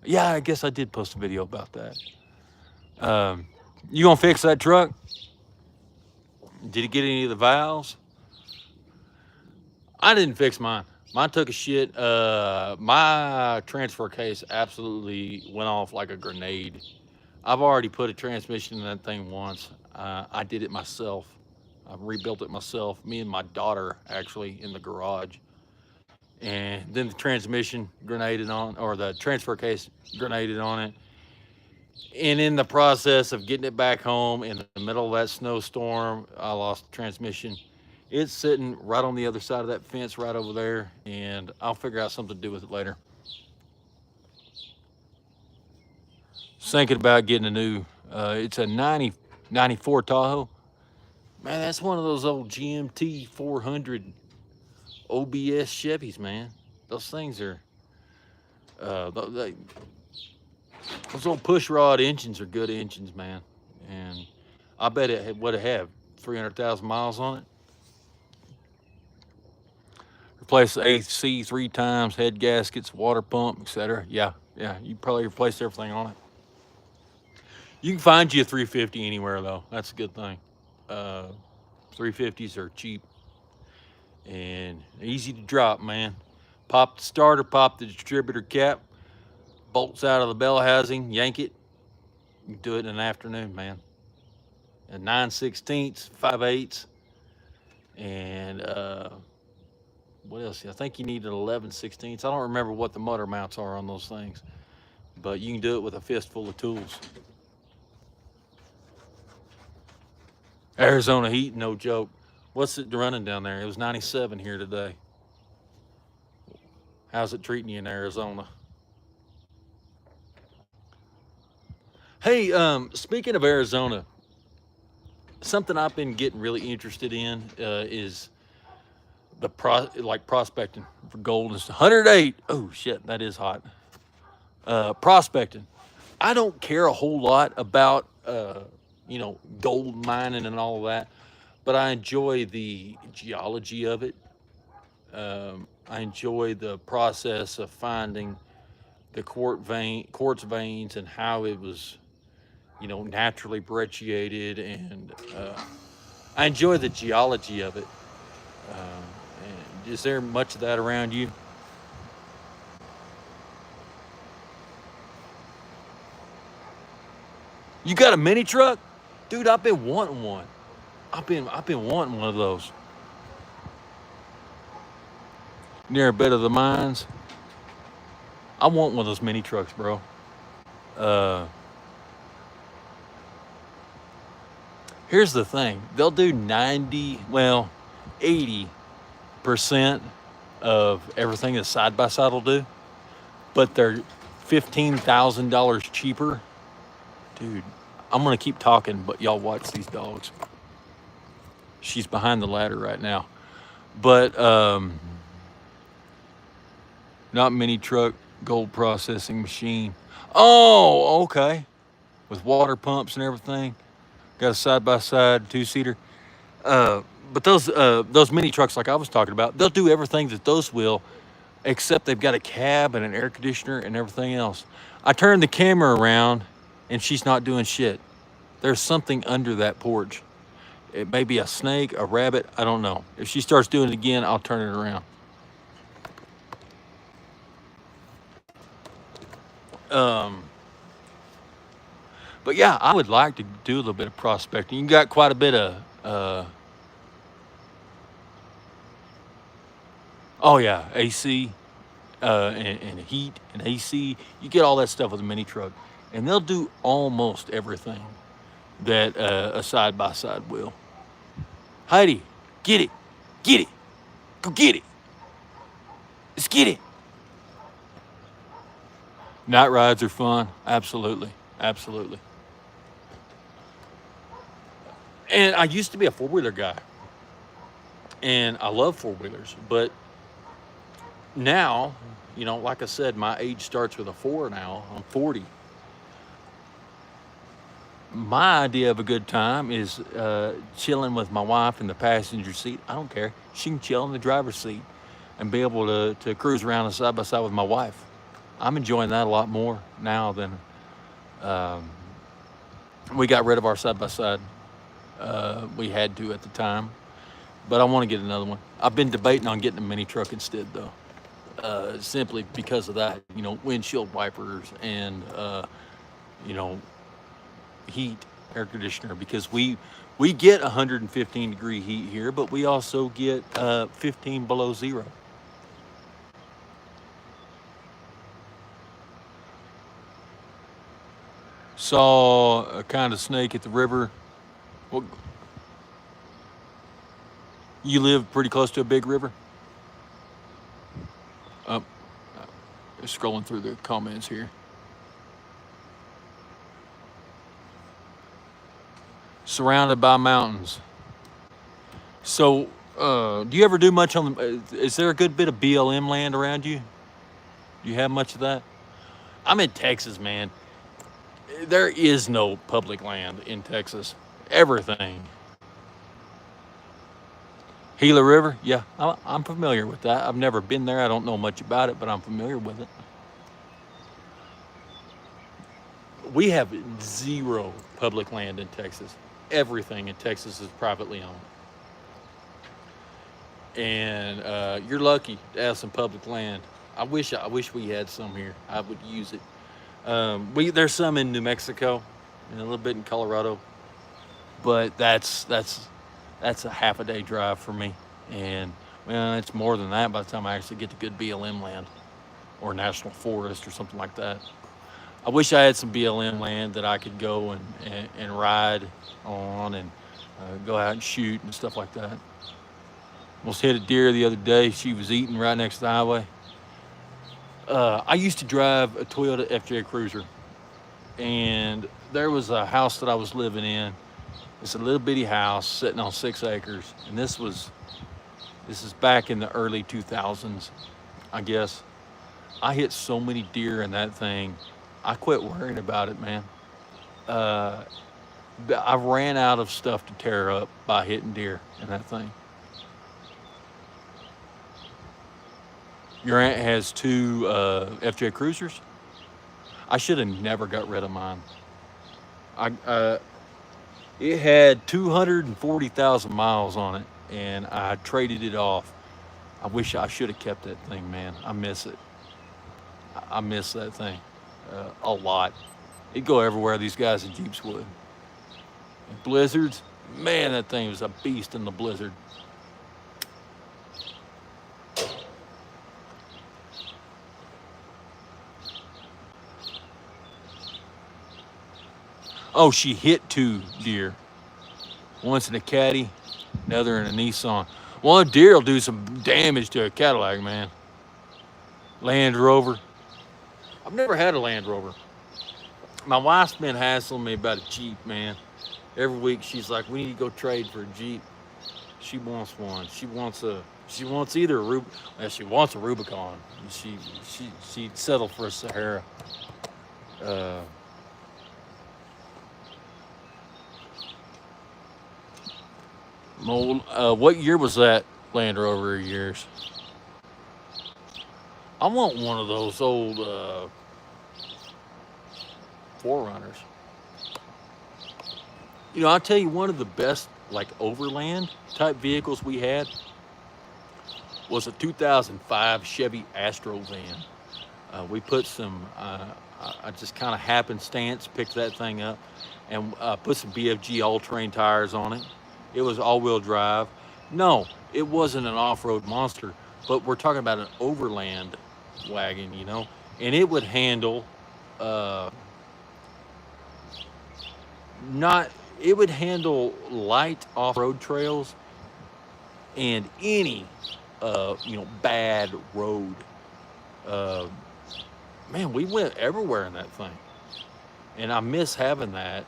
Yeah, I guess I did post a video about that. You gonna fix that truck? Did it get any of the valves? I didn't fix mine. Mine took a shit. My transfer case absolutely went off like a grenade. I've already put a transmission in that thing once. I did it myself. I rebuilt it myself. Me and my daughter actually in the garage. And then the transmission grenaded on, or the transfer case grenaded on it. And in the process of getting it back home in the middle of that snowstorm, I lost the transmission. It's sitting right on the other side of that fence right over there, and I'll figure out something to do with it later. Thinking about getting a new, it's a 94 Tahoe. Man, that's one of those old GMT 400 OBS Chevys, man. Those things are, Those old push rod engines are good engines, man. And I bet it would have 300,000 miles on it. Replace the AC 3 times, head gaskets, water pump, etc. Yeah, yeah. You probably replaced everything on it. You can find you a 350 anywhere though. That's a good thing. Uh, 350s are cheap and easy to drop, man. Pop the starter, pop the distributor cap, bolts out of the bell housing, yank it. You can do it in an afternoon, man. And 9/16, 5/8, and what else? I think you need an 11/16. I don't remember what the motor mounts are on those things, but you can do it with a fistful of tools. Arizona heat, no joke. What's it running down there? It was 97 here today. How's it treating you in Arizona? Hey, speaking of Arizona, something I've been getting really interested in is like prospecting for gold. It's 108. Oh shit, that is hot. Prospecting. I don't care a whole lot about gold mining and all of that, but I enjoy the geology of it. I enjoy the process of finding the quartz veins and how it was, naturally brecciated, and I enjoy the geology of it. And is there much of that around you? You got a mini truck, dude? I've been wanting one. I've been wanting one of those near a bit of the mines. I want one of those mini trucks, bro. Uh, Here's the thing: they'll do 80% of everything that side by side will do, but they're $15,000 cheaper. Dude, I'm gonna keep talking, but y'all watch these dogs. She's behind the ladder right now, but not mini truck, gold processing machine. Oh, okay, with water pumps and everything. Got a side by side 2-seater. But those mini trucks, like I was talking about, they'll do everything that those will, except they've got a cab and an air conditioner and everything else. I turned the camera around, and she's not doing shit. There's something under that porch. It may be a snake, a rabbit, I don't know. If she starts doing it again, I'll turn it around. Um, but yeah, I would like to do a little bit of prospecting. You got quite a bit of, oh yeah, AC, and heat and AC. You get all that stuff with a mini truck, and they'll do almost everything that a side by side will. Heidi, get it, go get it. Let's get it. Night rides are fun, absolutely, absolutely. And I used to be a 4-wheeler guy, and I love 4-wheelers, but now, like I said, my age starts with a 4 now. I'm 40. My idea of a good time is chilling with my wife in the passenger seat. I don't care. She can chill in the driver's seat and be able to cruise around side by side with my wife. I'm enjoying that a lot more now than um, we got rid of our side by side. We had to at the time, but I want to get another one. I've been debating on getting a mini truck instead, though, simply because of that. Windshield wipers and you know heat, air conditioner, because we get 115-degree heat here, but we also get 15 below zero. Saw a kind of snake at the river. Well, you live pretty close to a big river? Oh, scrolling through the comments here. Surrounded by mountains. So, do you ever do much on the? Is there a good bit of BLM land around you? Do you have much of that? I'm in Texas, man. There is no public land in Texas. Everything. Gila River, yeah, I'm familiar with that. I've never been there. I don't know much about it, but I'm familiar with it. We have zero public land in Texas. Everything in Texas is privately owned, and you're lucky to have some public land. I wish we had some here. I would use it. There's some in New Mexico, and a little bit in Colorado, but that's a half a day drive for me, and well, it's more than that by the time I actually get to good BLM land or national forest or something like that. I wish I had some BLM land that I could go and ride on and go out and shoot and stuff like that. Almost hit a deer the other day. She was eating right next to the highway. I used to drive a Toyota FJ Cruiser, and there was a house that I was living in. It's a little bitty house sitting on 6 acres, and this is back in the early 2000s, I guess. I hit so many deer in that thing. I quit worrying about it, man. Uh, I ran out of stuff to tear up by hitting deer in that thing. Your aunt has two FJ Cruisers. I should have never got rid of mine. I It had 240,000 miles on it, and I traded it off. I wish I should have kept that thing, man. I miss it. I miss that thing a lot. It'd go everywhere these guys in Jeeps would. And blizzards, man, that thing was a beast in the blizzard. Oh, she hit two deer. Once in a Caddy, another in a Nissan. One deer will do some damage to a Cadillac, man. Land Rover. I've never had a Land Rover. My wife's been hassling me about a Jeep, man. Every week she's like, "We need to go trade for a Jeep." She wants one. She wants either a she wants a Rubicon. She'd settle for a Sahara. Uh, what year was that Land Rover of yours? I want one of those old Forerunners. I'll tell you one of the best like overland type vehicles we had was a 2005 Chevy Astro van. We put some, I just kind of happenstance picked that thing up and put some BFG all-terrain tires on it. It was all-wheel drive. No, it wasn't an off-road monster, but we're talking about an overland wagon, and it would handle uh, not it would handle light off-road trails and any bad road. Uh, Man, we went everywhere in that thing, and I miss having that.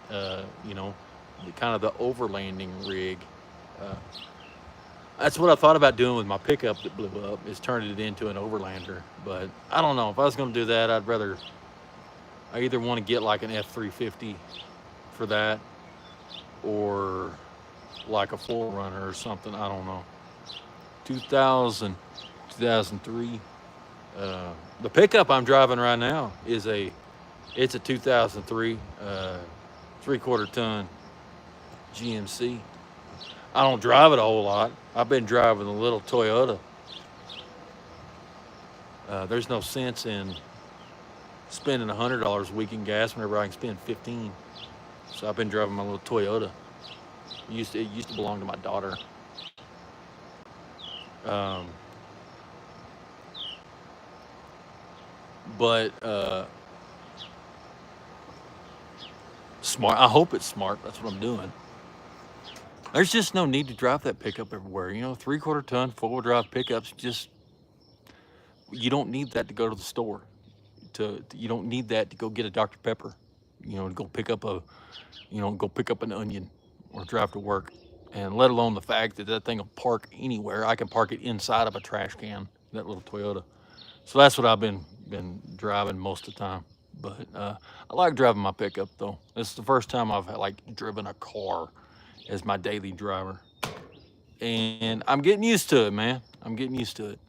Kind of the overlanding rig. Uh, that's what I thought about doing with my pickup that blew up, is turning it into an overlander. But I don't know if I was going to do that. I either want to get like an F-350 for that, or like a Forerunner or something. I don't know. 2000, 2003. The pickup I'm driving right now it's a 2003 three-quarter ton GMC. I don't drive it a whole lot. I've been driving the little Toyota. There's no sense in spending $100 a week in gas whenever I can spend 15. So I've been driving my little Toyota. It used to belong to my daughter. Um, but smart. I hope it's smart. That's what I'm doing. There's just no need to drive that pickup everywhere. Three-quarter ton four-wheel drive pickups. Just you don't need that to go to the store. You don't need that to go get a Dr Pepper. To go pick up an onion or drive to work. And let alone the fact that thing will park anywhere. I can park it inside of a trash can. That little Toyota. So that's what I've been driving most of the time. But I like driving my pickup though. This is the first time I've like driven a car as my daily driver, and I'm getting used to it, man. I'm getting used to it.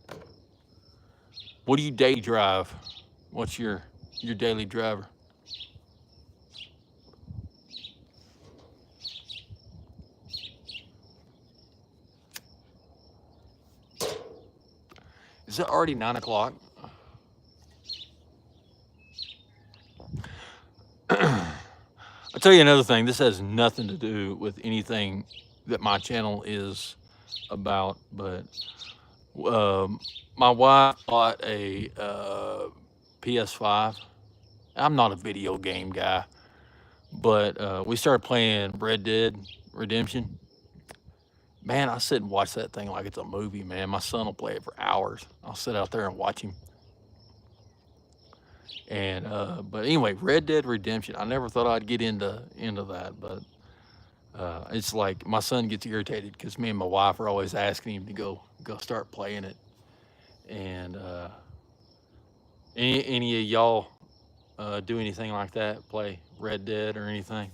What do you daily drive? What's your daily driver? Is it already 9 o'clock? I'll tell you another thing. This has nothing to do with anything that my channel is about, but um, my wife bought a PS5. I'm not a video game guy, but we started playing Red Dead Redemption. Man, I sit and watch that thing like it's a movie, man. My son will play it for hours. I'll sit out there and watch him. And but anyway, Red Dead Redemption. I never thought I'd get into that, but it's like my son gets irritated because me and my wife are always asking him to go start playing it. And any of y'all do anything like that? Play Red Dead or anything?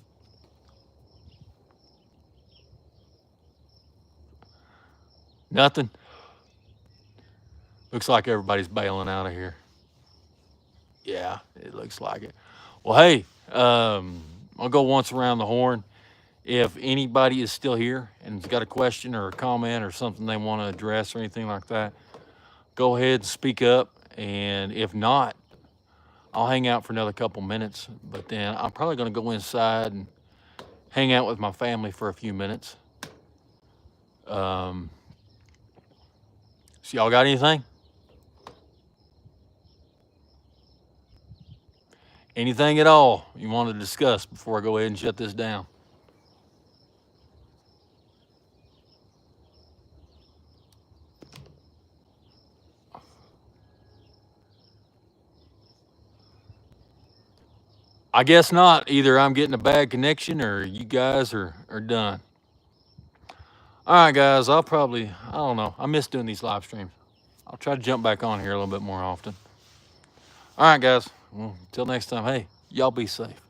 Nothing. Looks like everybody's bailing out of here. Yeah, it looks like it. Well, hey, I'll go once around the horn. If anybody is still here and has got a question or a comment or something they want to address or anything like that, go ahead and speak up. And if not, I'll hang out for another couple minutes. But then I'm probably going to go inside and hang out with my family for a few minutes. So y'all got anything? Anything at all you want to discuss before I go ahead and shut this down? I guess not. Either I'm getting a bad connection or you guys are done. All right, guys, I don't know. I miss doing these live streams. I'll try to jump back on here a little bit more often. All right, guys. Well, until next time, hey, y'all be safe.